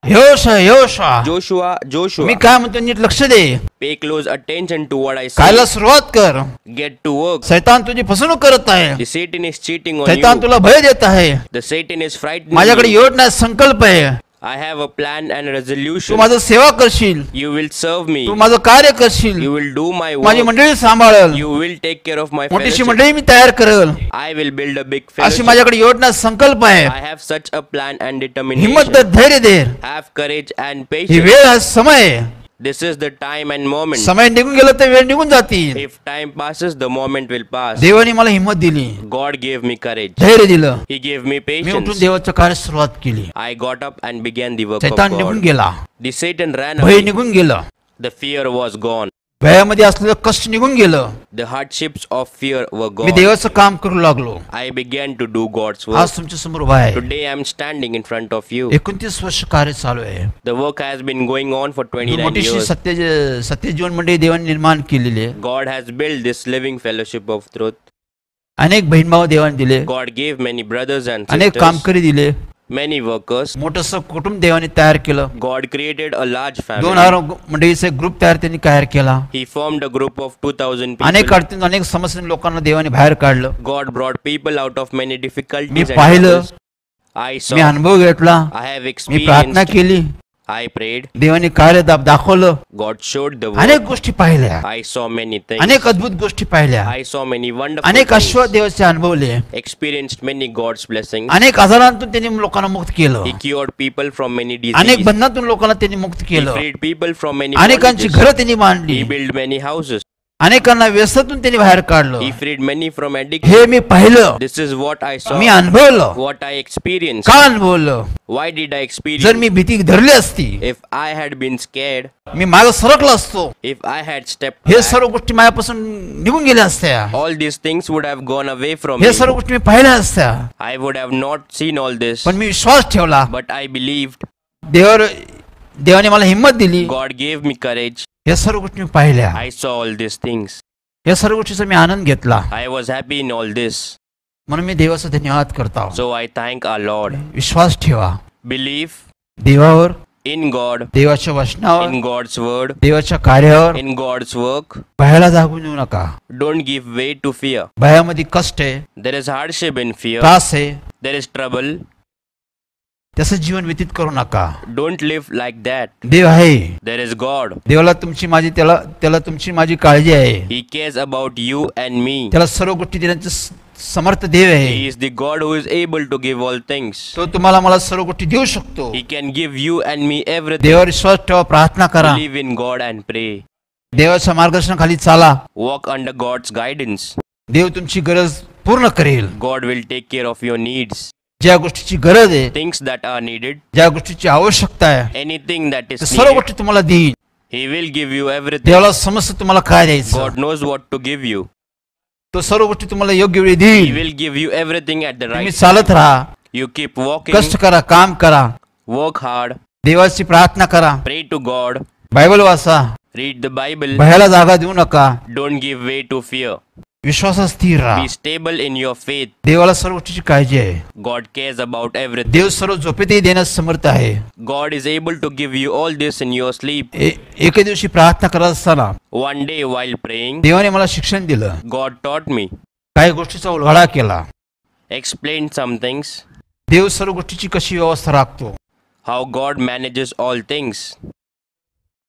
योशा,
Joshua,
मी काय म्हणतो नीट लक्ष दे,
pay close attention to what I
कायला
say.
सुरुवात कर.
Get to work.
सैतान तुझी फसवणूक करत आहे,
The Satan is cheating on
सैतान
you.
तुला भय देत आहे.
The Satan is frightening
माझ्याकडे
you.
योजना संकल्प आहे,
I have a plan and
Tu
resolution.
माझं सेवा करशील,
You will serve me.
तू माझं कार्य करशील,
You will do my
माझी
work.
मंडळी सांभाळल,
You will take care of my
मोठीशी
fellowship.
मंडळी मी तयार करल.
I will build a big
अशी
fellowship.
माझ्याकडे योजना संकल्प आहे.
I have such a plan and
हिम्मत
determination.
दर, धैर्य दे.
Have courage and
he
patience.
वेळ आहे, समय आहे.
This is the time and moment.
समय निघून गेलं तर वेळ निघून जाती.
If time passes, the moment will pass.
देवाने मला हिंमत दिली,
God gave me courage.
धैर्य दिलं.
He gave me
मी उठून
patience.
देवाचं कार्य सुरुवात केली.
I got up and began the work of
सैतान निघून
God.
गेला,
The Satan ran
भय
away.
निघून गेलं,
The fear was gone.
भयामध्ये असलेलं कष्ट निघून गेलं.
The hardships of fear were
me
gone.
देवाचं काम करू लागलो.
I began to do God's work.
आज तुमच्या समोर उभा आहे.
Today I am standing in front of you.
29 वर्ष कार्य चालू आहे.
The work has been going on for 29
मोठीशी
years.
सत्य जीवन मंडळी देवाने निर्माण केलेली आहे.
God has built this living fellowship of truth.
अनेक बहीण भाऊ देवाने दिले,
God gave many brothers and
अनेक
sisters,
कामकरी दिले,
many workers.
मोठंसं कुटुंब देवाने तयार केलं.
God created a large
2000
family.
मंडळीचा एक ग्रुप त्यांनी तयार केला.
He formed a group of 2000
अनेक
people.
अडचणी, अनेक समस्या लोकांना देवाने बाहेर काढलं.
God brought people out of many
me
difficulties and
पाहिलं,
troubles. I
me
saw.
अनुभव घेतला,
I have
मी प्रार्थना
experienced.
केली,
I prayed.
देवाने कार्य दाखवलं,
God showed the
अनेक
work.
गोष्टी पाहिल्या,
I saw many things.
अनेक अद्भुत गोष्टी पाहिल्या,
I saw many wonderful
अनेक
things.
आशीर्वाद देवाचे अनुभवले,
Experienced many God's blessings.
अनेक आजारांतून त्यांनी लोकांना मुक्त केलं,
He cured people from many
अनेक
diseases.
बंधनातून लोकांना त्यांनी मुक्त
He
केलं,
freed people from many
अनेकांची
bondages.
घरं त्यांनी बांधली,
He built many houses.
अनेकांना व्यसनातून त्यांनी बाहेर काढलं.
He freed many from addiction.
हे मी पाहिलं,
This is what I saw.
मी अनुभवलं.
What I experienced.
का अनुभवलं?
Why did I
जर
experience?
मी भीती धरली असती,
If I had been scared,
मी मागे सरकलो असतो,
if I had stepped
हे
back,
सर्व गोष्टी माझ्यापासून निघून गेल्या असत्या,
all these things would have gone away from
हे
me.
सर्व गोष्टी मी पाहिल्या असत्या.
I would have not seen all this.
पण मी विश्वास ठेवला.
But I believed.
देवाने मला हिंमत दिली.
God gave me courage.
या सर्व गोष्टी मी पाहिल्या,
I saw all these things.
या सर्व गोष्टीचा मी आनंद घेतला.
I was happy in all this.
म्हणून मी देवाचा धन्यवाद करतो.
So I thank our Lord.
विश्वास ठेवा
Believe
देवावर,
in God,
देवाच्या वचनावर,
in God's word,
देवाच्या कार्यावर.
in God's work.
भयाला जागू देऊ नका.
Don't give way to fear.
भयामध्ये कष्ट आहे,
There is hardship in fear.
त्रास आहे,
There is trouble.
त्याचं जीवन व्यतीत करू नका.
Don't live like that.
देव आहे,
There is God.
देवाला तुमची माझी त्याला तुमची माझी काळजी आहे.
He cares about you and me.
त्याला सर्व गोष्टी देण्याचं समर्थ देव
He
आहे.
is the God who is able to give all things.
तो तुम्हाला मला सर्व गोष्टी देऊ शकतो.
He can give you and me everything.
देवावर विश्वास ठेवा, प्रार्थना करा,
Believe in God and pray.
देवाच्या मार्गदर्शनाखाली चाला.
Walk under God's guidance.
देव तुमची गरज पूर्ण करेल.
God will take care of your needs.
ज्या गोष्टीची गरज आहे,
Things that are needed,
ज्या गोष्टीची आवश्यकता आहे,
anything that
त्या
is
सर्व
needed,
गोष्टी तुम्हाला देईल.
He will give you everything.
देवाला समजतं तुम्हाला काय द्यायचं.
God knows what to give you.
तो सर्व गोष्टी तुम्हाला योग्य वेळी
He
देईल.
will give you everything at the
तुम्ही
right time.
चालत राहा,
You keep walking,
कष्ट करा, काम करा,
work hard,
देवाची प्रार्थना करा,
pray to God,
बायबल वाचा,
read the Bible.
भयाला जागा देऊ नका.
Don't give way to fear.
विश्वासात स्थिर राहा.
Be stable in your faith.
देवाला सर्व गोष्टीची काळजी आहे.
God cares about everything.
देव सर्व झोपेतही देण्यास समर्थ आहे.
God is able to give you all this in your sleep.
एके दिवशी प्रार्थना करत असताना
One day while praying,
देवाने मला शिक्षण दिलं,
God taught me,
काही गोष्टीचा उलगडा केला.
explained some things,
देव सर्व गोष्टीची कशी व्यवस्था राखतो.
how God manages all things.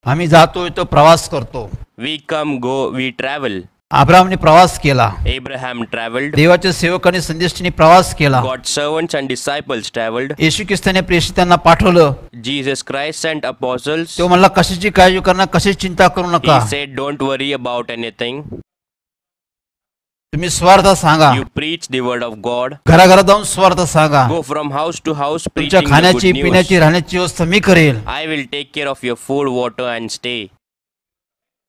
आम्ही जातोय तो प्रवास करतो.
We come, go, we travel.
अब्रामने प्रवास केला,
Abraham traveled.
देवाच्या सेवकाने संदेशाने प्रवास केला,
God's servants and disciples traveled.
येशू ख्रिस्ताने प्रेषितांना पाठवलं.
Jesus Christ sent apostles.
तो म्हणला कशाची काळजी करणार, कशाची चिंता करू नका.
He said, don't worry about anything.
तुम्ही स्वार्थ सांगा,
You preach the word of God.
घराघरात जाऊन स्वार्थ सांगा.
Go from house to house
तुमच्या
preaching the
खाण्याची
good
पिण्याची
news.
राहण्याची व्यवस्था मी करेल.
I will take care of your food, water and stay.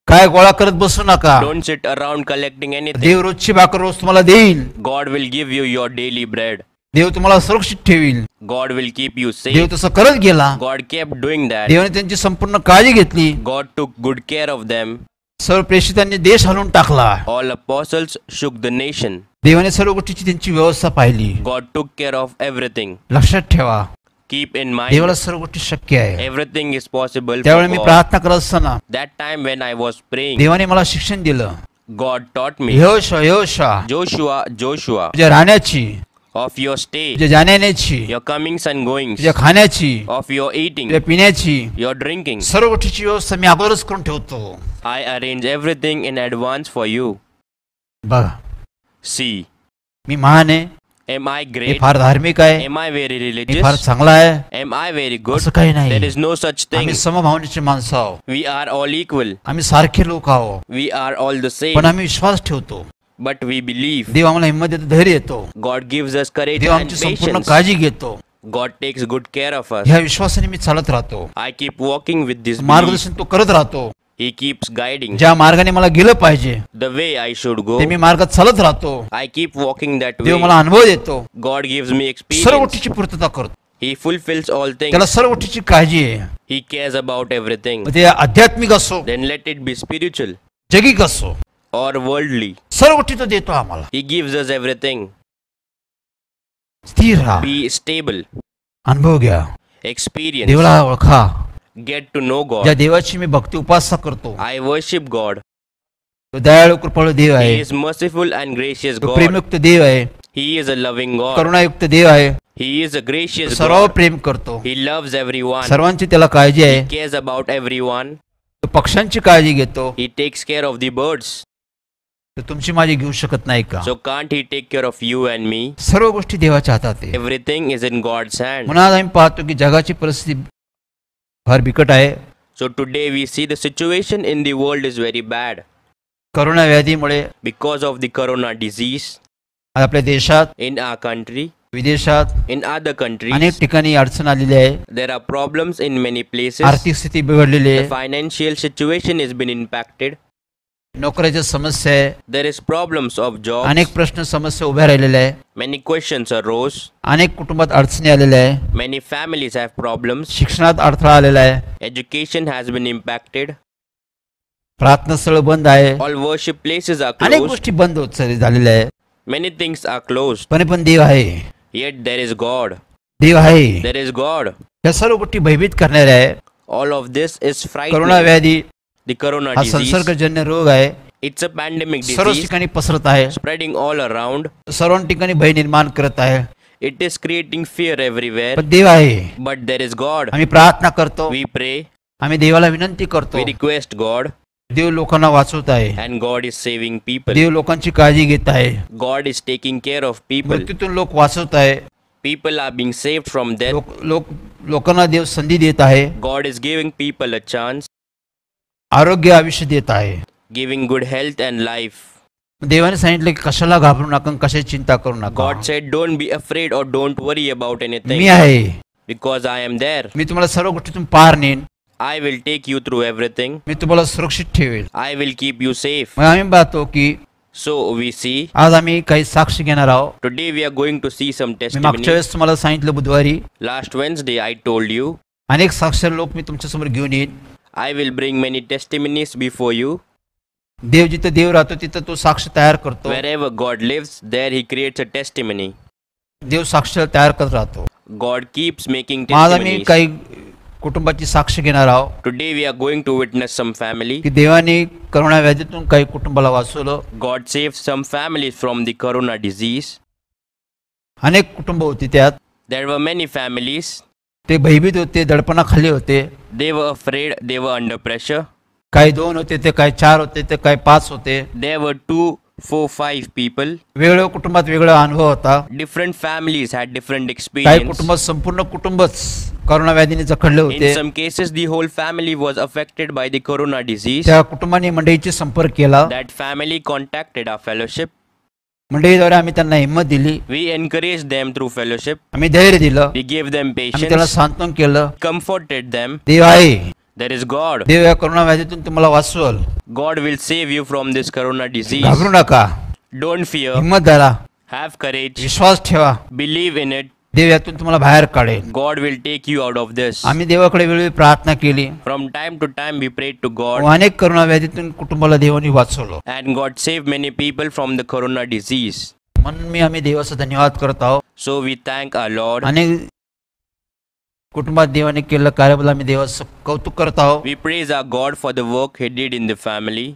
काय गोळा करत बसू नका.
Don't sit around collecting anything.
देव रोजची भाकर रोज तुम्हाला देईल.
God will give you your daily bread.
देव तुम्हाला सुरक्षित ठेवील.
God will keep you
Dev
safe.
तसं करत गेला.
God kept doing that.
देवाने त्यांची संपूर्ण काळजी घेतली.
God took good care of them.
सर्व प्रेषितांनी देश हलवून टाकला.
All apostles shook the nation.
देवाने सर्व गोष्टीची त्यांची व्यवस्था पाहिली.
God took care of everything.
लक्षात ठेवा,
Keep in mind,
देवाला सर्व गोष्टी शक्य आहे.
everything is possible
त्यावेळी
for
मी
God.
प्रार्थना करत असताना
That time when I was praying,
देवाने मला शिक्षण दिलं.
God taught me,
यहोशा
Joshua,
तुझ्या राहण्याची,
of your stay,
तुझ्या जाण्याची,
your comings and goings,
तुझ्या खाण्याची,
of your eating,
तुझ्या पिण्याची,
your drinking.
सर्व गोष्टीची व्यवस्था मी अगोदरच करून ठेवतो.
I arrange everything in advance for you.
बघा,
See,
मी महान आहे,
am I
मी
great?
फार धार्मिक आहे,
Am I very
मी फार
religious?
चांगला आहे,
Am I very good?
असं काही नाही.
There is no such thing.
आम्ही समभावनेचे माणसं आहोत.
We are all equal.
आम्ही सारखे लोक आहोत.
We are all the
पण
same.
आम्ही विश्वास ठेवतो.
But we believe.
देव आम्हाला हिंमत देतो, धैर्य येतो.
God gives us courage
Dev
and
आमची संपूर्ण
patience.
काळजी घेतो.
God takes good care of us.
ह्या विश्वासाने मी चालत राहतो.
I keep walking with this belief.
मार्गदर्शन तो करत राहतो.
He keeps guiding
ज्या मार्गाने मला गेलं पाहिजे
the way I should go.
ते मी मार्गात चालत राहतो.
I keep walking that
Dev
way.
मला अनुभव देतो.
God gives me
सर्व
experience.
गोष्टीची पूर्तता करतो.
He fulfills all
त्याला
things.
सर्व गोष्टीची काळजी आहे.
He cares about everything.
मग ते आध्यात्मिक असो,
Then let it be spiritual
जगिक असो,
or worldly.
सर्व गोष्टी तो देतो आम्हाला.
He gives us everything.
स्थिर राहा,
Be stable.
अनुभव घ्या,
Experience.
देवाला ओळखा.
Get to know
ज्या
God.
देवाची मी भक्ती उपासना करतो,
I worship God.
तो दयाळू कृपाळू देव
He
आहे.
is merciful and gracious
तो
God.
प्रेमयुक्त देव आहे.
He is a loving God.
करुणायुक्त देव आहे.
He is a gracious
सर्वांवर
God.
प्रेम करतो,
He loves everyone.
सर्वांची त्याला काळजी आहे,
He cares about everyone.
तो पक्ष्यांची काळजी घेतो.
He takes care of the birds.
तर तुमची माझी घेऊ शकत नाही का?
So can't he take care of you and me?
सर्व गोष्टी देवाच्या हातात आहे.
Everything is in God's hand.
म्हणून आज आम्ही पाहतो की जगाची परिस्थिती फार बिकट आहे.
So today we see the situation in the world is very bad
corona व्याधीमुळे
because of the corona disease.
आज आपल्या देशात,
In our country,
विदेशात
in other countries,
अनेक ठिकाणी अडचण आलेली आहे.
there are problems in many places.
आर्थिक स्थिती बिघडलेली
The
आहे,
financial situation has been impacted.
नोकऱ्याच्या समस्या आहे,
There is problems of jobs.
अनेक प्रश्न समस्या उभ्या राहिलेल्या आहे,
Many questions arose.
अनेक कुटुंबात अडचणी आलेल्या आहे,
Many families have problems.
शिक्षणात अडथळा आलेला आहे,
Education has been impacted.
प्रार्थना स्थळ बंद आहे,
All worship places are
अनेक
closed.
गोष्टी बंद होत झालेल्या आहे.
Many things are closed.
पण देव आहे,
Yet there is God.
देव आहे.
There is God.
या सर्व गोष्टी भयभीत करणाऱ्या आहे.
All of this is
corona
frightening.
व्याधी
The corona
हा
disease.
संसर्गजन्य रोग आहे,
It's a pandemic
सर्व
disease
ठिकाणी पसरत आहे,
spreading all around.
सर्व ठिकाणी भय निर्माण करत आहे.
It is creating fear everywhere.
पण देव आहे.
But there is God.
आम्ही प्रार्थना करतो,
We pray.
आम्ही देवाला विनंती करतो.
We request God.
देव लोकांना वाचवत आहे,
And God is saving people.
देव लोकांची काळजी घेत आहे,
God is taking care of people.
मृत्यूतून लोक वाचवत आहे,
People are being saved from death.
लोकांना देव संधी देत आहे,
God is giving people a chance,
आरोग्य आयुष्य देत आहे.
giving good health and life.
देवाने सांगितलं की कशाला घाबरू नका, कशाची चिंता करू नका.
God said, don't be afraid or don't worry about anything.
मी आहे,
Because I am there.
मी तुम्हाला सर्व गोष्टीतून पार नेईन,
I will take you through everything.
मी तुम्हाला सुरक्षित ठेवेल.
I will keep you safe.
मग आम्ही पाहतो की
So we see,
आज आम्ही काही साक्ष घेणार आहोत.
today we are going to see some
मी मागच्या
testimony.
वेळेस तुम्हाला सांगितलं बुधवारी
Last Wednesday I told you,
अनेक साक्षर लोक मी तुमच्यासमोर घेऊन येईन.
I will bring many testimonies before you.
देव जिथं देव राहतो तिथं तो साक्ष तयार करतो.
Wherever God lives, there He creates a testimony.
देव साक्ष तयार करत राहतो.
God keeps making
मग आज आम्ही
testimonies.
काही कुटुंबाची साक्ष घेणार आहोत
Today we are going to witness some family.
की देवाने करोना व्याधीतून काही कुटुंबाला वाचवलं.
God saved some families from the corona disease.
अनेक कुटुंब होती त्यात,
There were many families.
ते भयभीत होते, दडपणाखाली होते.
They were afraid, they were under pressure.
काही 2 होते, ते काही 4 होते, ते काही 5 होते.
There were 2, 4, 5 people.
वेगळ्या कुटुंबात वेगळा अनुभव होता.
Different families had different
काही
experience.
कुटुंबात संपूर्ण कुटुंबच करोना व्याधीने जखडले
In
होते.
some cases, the whole family was affected by the corona disease.
त्या कुटुंबाने मंडळीची संपर्क केला.
That family contacted our fellowship.
मंडळीद्वारे आम्ही त्यांना हिंमत दिली,
We encouraged them through fellowship.
आम्ही धैर्य दिलं,
We gave them
आम्ही त्यांना
patience,
सांत्वन केलं.
comforted them.
देव आहे,
There is God.
देव या करोना व्याधीतून तुम्हाला वाचवल.
God will save you from this corona disease.
घाबरू नका,
Don't fear.
हिंमत धरा,
Have courage.
विश्वास ठेवा.
Believe in it.
देव यातून तुम्हाला बाहेर काढेल.
God will take you out of this.
आम्ही देवाकडे वेळोवेळी प्रार्थना केली.
From time to time we prayed to God,
अनेक करोना व्याधीतून कुटुंबाला देवाने वाचवलं.
and God saved many people from the corona disease.
म्हणून आम्ही देवाचा धन्यवाद करत आहोत.
So we thank our Lord.
अनेक कुटुंबात देवाने केलेलं कार्याबद्दल आम्ही देवाचं कौतुक करत आहोत.
We praise our God for the work He did in the family.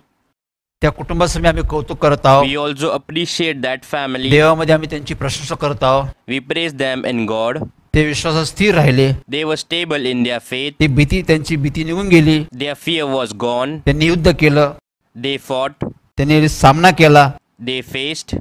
त्या कुटुंबासमोर आम्ही कौतुक करत आहोत.
We also appreciate that family.
देवामध्ये आम्ही त्यांची प्रशंसा करत आहोत.
We praise them in God.
ते विश्वासात स्थिर राहिले.
They were stable in their faith.
त्यांची भीती निघून गेली.
Their fear was gone.
त्यांनी युद्ध केलं,
They fought.
त्यांनी सामना केला.
They faced.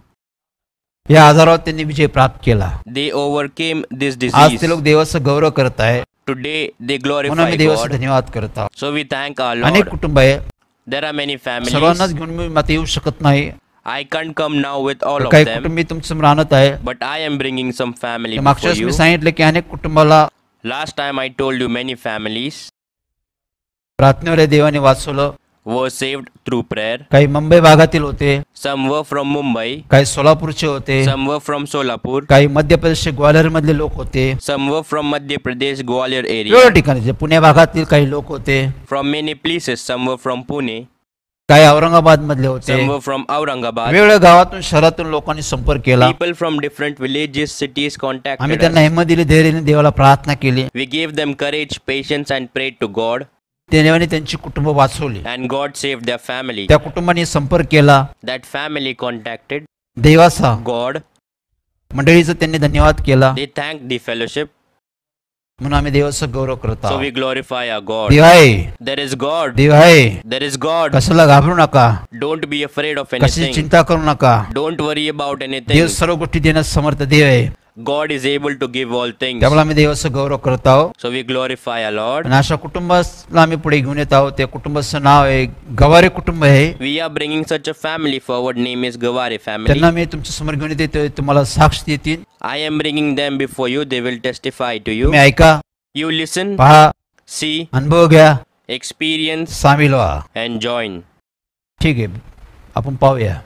या आजारावर त्यांनी विजय प्राप्त केला.
They overcame this
आज
disease.
ते लोक देवाचा गौरव करत आहे.
Today they
म्हणून
glorify
आम्ही देवाचा
God.
धन्यवाद करत आहोत.
So we thank our
अनेक
Lord.
कुटुंब आहे,
There are many
सर्वांनाच
families.
घेऊन मी आता येऊ शकत नाही.
I can't come now with all of
काही
them,
कुटुंब मी तुमच्यासमोर आणत आहे.
but I am bringing some family
मागच्या
before
वेळेस मी
you.
सांगितलं की अनेक कुटुंबाला
Last time I told you many families
प्रार्थनेवर देवाने वाचवलं.
were saved through prayer.
काही मुंबई भागातील होते,
Some were from Mumbai.
काही सोलापूरचे होते,
Some were from Solapur.
काही मध्य प्रदेश ग्वाल्हेर मधले लोक होते,
Some were from Madhya Pradesh, Gwalior
वेगवेगळ्या
area.
ठिकाणी जे पुणे भागातील काही लोक होते,
From many places. Some were from Pune.
काही औरंगाबाद मधले होते.
Some were from Aurangabad.
वेगवेगळ्या गावातून शहरातून लोकांनी संपर्क केला.
People from different villages, cities
आम्ही
contacted
त्यांना
us.
हिंमत दिली, धैर्याने देवाला प्रार्थना केली.
We gave them courage, patience, and prayed to God.
देवाने त्यांची कुटुंब वाचवली.
And God saved their family.
त्या कुटुंबाने संपर्क केला
That family contacted
देवाचा.
God.
मंडळीचा त्यांनी धन्यवाद केला,
They thanked the fellowship.
म्हणून आम्ही देवाचा गौरव करत
So we
आहोत.
glorify our God.
देव आहे,
There is God.
देव आहे,
There is God.
कशाला घाबरू नका,
Don't be afraid of
कशाची
anything.
चिंता करू नका.
Don't worry about
Dev
anything.
सर्व गोष्टी देण्यास समर्थ देव आहे.
God is able to give all things.
त्यामुळे आम्ही देवाचा गौरव करत आहोत.
So we glorify our Lord.
आणि अशा कुटुंबाला आम्ही पुढे घेऊन येत आहोत. त्या कुटुंबाचं नाव आहे गवारे कुटुंब आहे.
We are bringing such a family forward. Name is Gaware family.
त्यांना मी तुमच्या समोर घेऊन येते, तुम्हाला साक्ष देतील.
I am bringing them before you. They will testify to you.
तुम्ही ऐका,
You listen,
पहा,
see,
अनुभव घ्या,
experience,
सामील व्हा.
and join.
ठीक आहे, आपण पाहूया.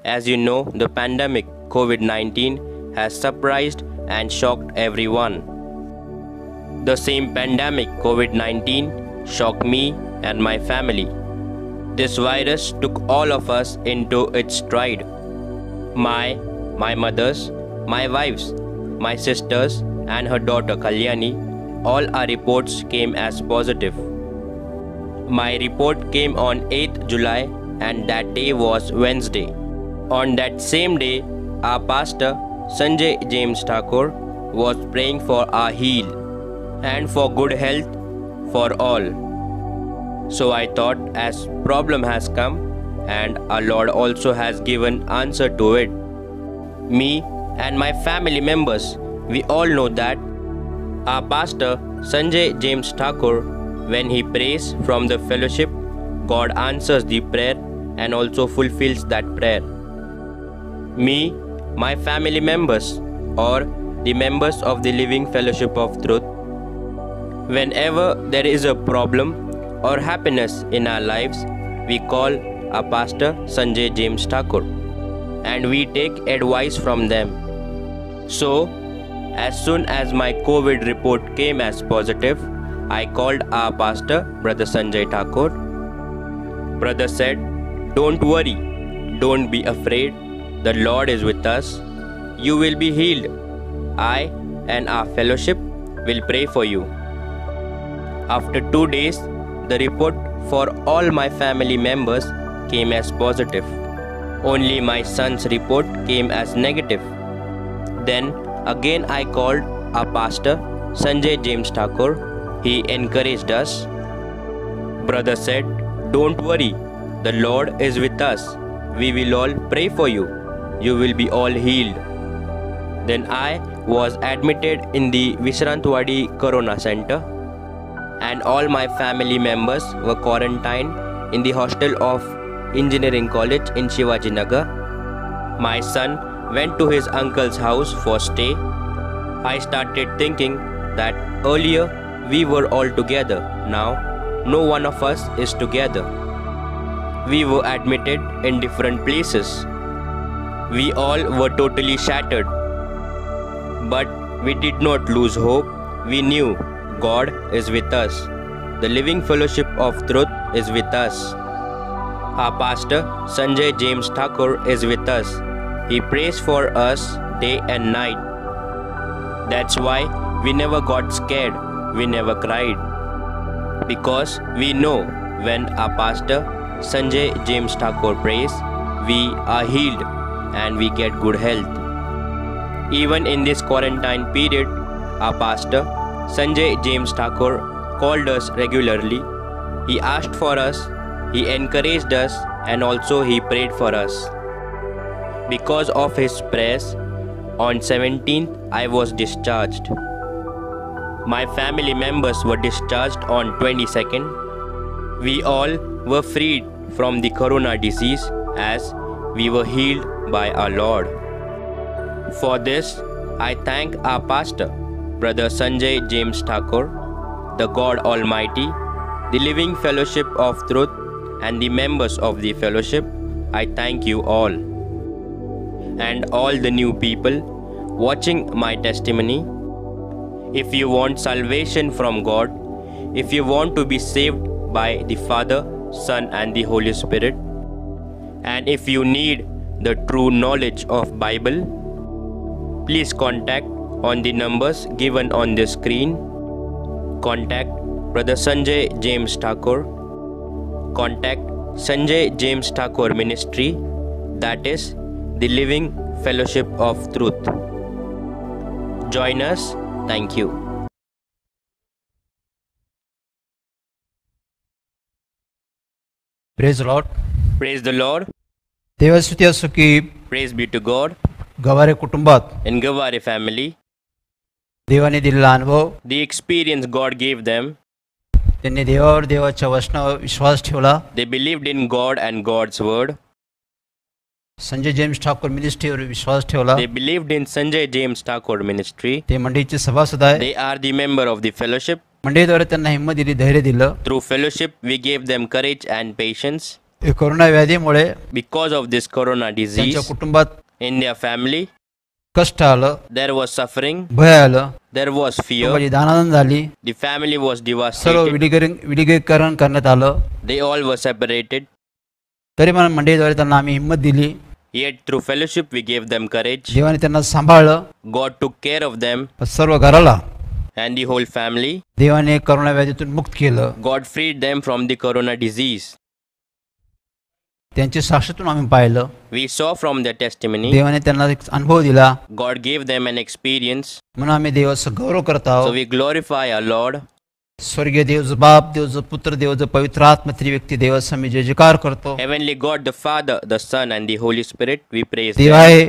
As you know, the pandemic COVID-19 has surprised and shocked everyone. The same pandemic COVID-19 shocked me and my family. This virus took all of us into its stride. My mothers, my wives, my sisters and her daughter Kalyani, all our reports came as positive. My report came on 8th July and that day was Wednesday. On that same day, our pastor Sanjay James Thakur was praying for our heal and for good health for all. So I thought, as problem has come and our Lord also has given answer to it. Me and my family members, we all know that our pastor Sanjay James Thakur, when he prays from the fellowship, God answers the prayer and also fulfills that prayer. Me, my family members, or the members of the Living Fellowship of Truth, whenever there is a problem or happiness in our lives, we call our pastor Sanjay James Thakur and we take advice from them. So, as soon as my COVID report came as positive, I called our pastor, Brother Sanjay Thakur. Brother said, "Don't worry, don't be afraid. The Lord is with us. You will be healed. I and our fellowship will pray for you." After 2 days, the report for all my family members came as positive. Only my son's report came as negative. Then again I called our pastor Sanjay James Thakur. He encouraged us. Brother said, "Don't worry. The Lord is with us. We will all pray for you. You will be all healed." Then I was admitted in the Vishrantwadi Corona Center and all my family members were quarantined in the hostel of Engineering College in Shivaji Nagar. My son went to his uncle's house for stay. I started thinking that earlier we were all together. Now no one of us is together. We were admitted in different places. We all were totally shattered. But we did not lose hope. We knew God is with us. The Living Fellowship of Truth is with us. Our pastor Sanjay James Thakur is with us. He prays for us day and night. That's why we never got scared. We never cried. Because we know when our pastor Sanjay James Thakur prays, we are healed and we get good health. Even in this quarantine period, our pastor Sanjay James Thakur called us regularly. He asked for us, he encouraged us, and also he prayed for us. Because of his prayers, on 17th I was discharged. My family members were discharged on 22nd. We all were freed from the corona disease as we were healed by our Lord. For this, I thank our pastor, Brother Sanjay James Thakur, the God Almighty, the Living Fellowship of Truth, and the members of the fellowship. I thank you all. And all the new people watching my testimony. If you want salvation from God, if you want to be saved by the Father, Son, and the Holy Spirit, and if you need the true knowledge of Bible, please contact on the numbers given on the screen. Contact Brother Sanjay James Thakur. Contact Sanjay James Thakur Ministry, that is the Living fellowship of truth. Join us. Thank you.
Praise Lord.
Praise the Lord.
देवास्तुती असो की
Praise be to God.
Gaware कुटुंबात
In Gavare family,
देवाने दिलेला अनुभव,
the experience God gave them,
त्यांनी देवावर देवाच्या वचनावर विश्वास ठेवला.
they believed in God and God's word.
Sanjay James Thakur मिनिस्ट्रीवर विश्वास ठेवला.
They believed in Sanjay James Thakur ministry.
ते मंडळीचे सभासद आहे.
They are the member of the fellowship.
मंडळीद्वारे त्यांना हिंमत दिली, धैर्य दिलं.
Through fellowship, we gave them courage and patience.
हे corona व्याधीमुळे
Because of this corona
त्यांच्या
disease,
कुटुंबात
in their family,
कष्ट आलं,
there was suffering,
भय आलं,
there was fear,
कुटुंबाची दानादान झाली,
the family was
सर्व
devastated,
विलगीकरण करण्यात आलं.
they all were separated.
तरी पण मंडळीद्वारे त्यांना आम्ही हिंमत दिली.
Yet through fellowship, we gave them courage.
देवाने त्यांना सांभाळलं.
God took care of them
सर्व घराला
and the whole family.
देवाने करोना व्याधीतून मुक्त केलं.
God freed them from the corona disease.
त्यांच्या साक्षीतून आम्ही पाहिलं.
We saw from their testimony.
देवाने त्यांना एक अनुभव दिला.
God gave them an experience.
म्हणून आम्ही देवाचा गौरव करत
So
आहोत.
we glorify our Lord.
स्वर्गीय देवचं बाप, देवचं पुत्र, देवचं पवित्र आत्मा त्रिव्यक्ती देवाचा मी जय जयकार करतो.
Heavenly God, the Father, the Son, and the Holy Spirit, we praise
Dev
them.
आहे.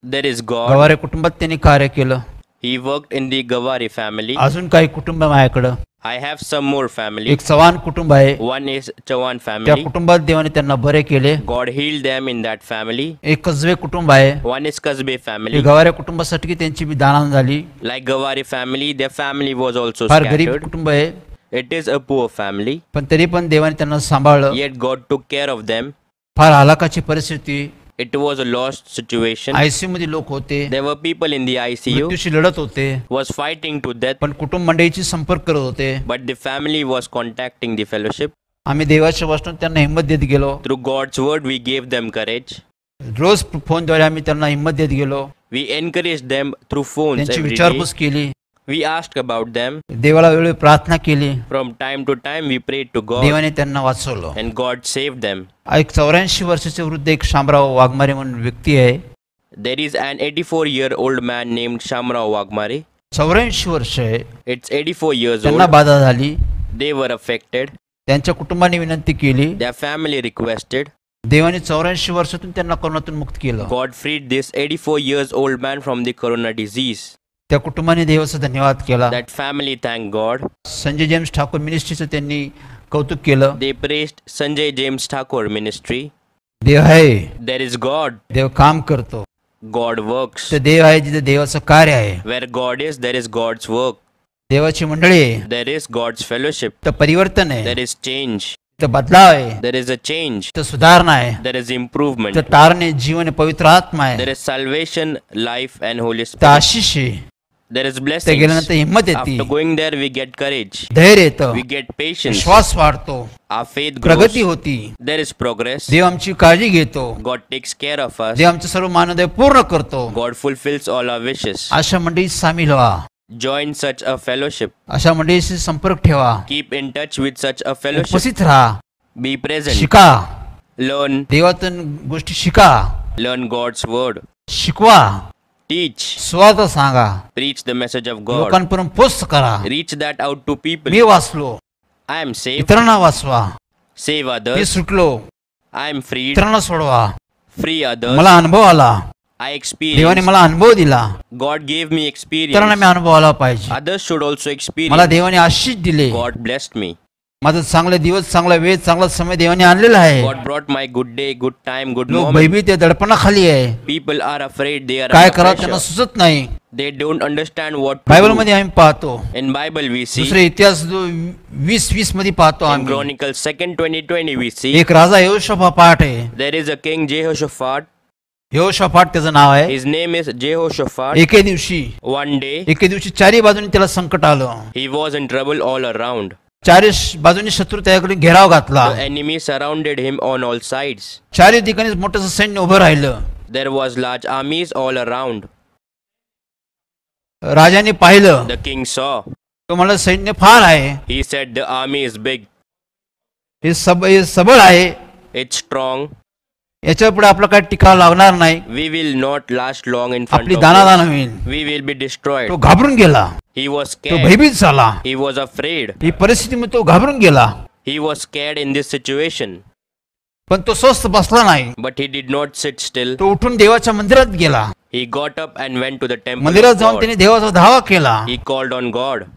There is God.
गवारे कुटुंबात त्यांनी कार्य केलं.
He worked in the Gavare family.
अजून काही कुटुंब माझ्याकडं.
I have some more family.
एक चव्हाण कुटुंब आहे.
One is Chawan
त्या
family.
कुटुंबात देवाने त्यांना बरे केले.
God healed them in that family.
एक कसबे कुटुंब आहे.
One is Kasbe
he
family.
गवाऱ्या कुटुंबासाठी त्यांची बी दानादान झाली.
Like Gavare family, their family was also
फार गरीब
scattered.
कुटुंब आहे,
It is a poor family.
पण तरी पण देवाने त्यांना सांभाळलं.
Yet God took care of them.
फार हालाकाची परिस्थिती,
It was a lost situation.
ICU मध्ये लोक होते,
There were people in the ICU,
मृत्यूशी लढत होते,
was fighting to death,
पण कुटुंब मंडळीची संपर्क करत होते.
but the family was contacting the fellowship.
आम्ही देवाच्या वचनात त्यांना हिंमत देत गेलो.
Through God's word, we gave them courage.
रोज फोनद्वारे आम्ही त्यांना हिंमत देत गेलो.
We encouraged them through phones
त्यांची
every day.
विचारपूस केली.
We asked about them.
देवाला वेळोवेळी प्रार्थना केली.
From time to time, we prayed to God,
देवाने त्यांना वाचवलं.
and God saved them.
एक 84 वर्षाचे वृद्ध एक शामराव वाघमारे म्हणून व्यक्ती आहे.
There is an 84-year-old man named Shamrao Wagmare.
84 वर्ष आहे.
It's 84 years
त्यांना
old.
बाधा झाली.
They were affected.
त्यांच्या कुटुंबाने विनंती केली.
Their family requested.
देवाने 84 वर्षातून त्यांना कोरोनातून मुक्त केलं.
God freed this 84 years old man from the corona disease.
त्या कुटुंबाने देवाचा धन्यवाद केला.
That family thanked God.
Sanjay James Thakur मिनिस्ट्रीचं त्यांनी कौतुक केलं.
They praised Sanjay James Thakur ministry.
देव आहे,
There is God.
देव काम करतो.
God works.
ते देव आहे जिथे देवाचं कार्य आहे.
Where God is, there is God's work.
देवाची मंडळी आहे,
There is God's fellowship.
तर परिवर्तन आहे,
There is change.
तर बदलाव आहे,
There is a change.
तर सुधारणा आहे,
There is improvement.
तर तारणे जीवन आहे, पवित्र आत्मा आहे,
There is salvation, life, and Holy
तर
Spirit.
आशिष आहे.
There is
ते
blessings.
गेल्यानंतर हिंमत येते,
After going there, we get courage.
धैर्य येतं,
We get patience.
विश्वास वाढतो,
Our faith grows.
प्रगती होती.
There is progress.
देव आमची काळजी घेतो.
God takes care of us.
देव आमचं सर्व मानवदेव पूर्ण करतो.
God fulfills all our wishes.
अशा मंडळीत सामील व्हा.
Join such a fellowship.
अशा मंडळीशी संपर्क ठेवा.
Keep in touch with such a fellowship.
उपस्थित राहा.
Be present.
शिका.
Learn.
देवातून गोष्टी शिका.
Learn God's word.
शिकवा.
Teach.
स्वार्थ सांगा.
Preach the message of God.
लोकांपर्यंत पोस्ट करा.
Reach that out to people.
मी वाचलो,
I am saved.
इतरांना वाचवा.
Save
मी
others.
सुटलो,
I am freed.
इतरांना सोडवा.
Free others.
मला अनुभव आला.
I
देवाने
experienced.
मला अनुभव दिला.
God gave me
इतरांना
experience.
मी अनुभव आला पाहिजे.
Others should also
मला
experience.
देवाने आशिष दिले.
God blessed me.
माझा चांगले दिवस, चांगला वेळ, चांगला समय देवाने आणलेला आहे.
God brought my good day, good time, good
लोक
moment.
भयभीत आहे, दडपणाखाली आहे.
People are afraid. They are
काय
under
करावं त्यांना
pressure.
सुचत नाही.
They don't understand what to
Bible
do.
मध्ये आम्ही पाहतो,
In Bible we see.
दुसरे इतिहास 20:20 मध्ये पाहतो
In
आम्ही.
Chronicles 2:20 we see.
एक राजा यहोशाफाट आहे.
There is a king Jehoshaphat.
यहोशाफाट त्याचं नाव आहे.
His name is Jehoshaphat.
एके दिवशी
One day
चारी बाजूनी त्याला संकट आलं.
he was in trouble all around.
चारी बाजूनी शत्रू त्याकडे घेराव घातला.
The enemy surrounded him on all sides.
चारी ठिकाणी मोठं सैन्य उभं राहिलं.
There was large armies all around.
राजाने पाहिलं,
The king saw.
तो मला सैन्य फार आहे,
He said the army is big.
हे सबळ आहे,
It's strong.
याच्या पुढे आपला काय टिकाव लागणार नाही.
We will not last long in front
आपली
of
दानादान
us.
होईल.
We will be destroyed.
तो घाबरून गेला,
He was
तो
scared.
भयभीत झाला.
He was afraid.
ही परिस्थितीमध्ये तो घाबरून गेला,
He was scared in this situation.
पण तो स्वस्थ बसला नाही.
But he did not sit still.
तो उठून देवाच्या मंदिरात गेला.
He got up and went to the temple
मंदिरात
of
जाऊन
God.
त्याने देवाचा धावा केला.
He called on God.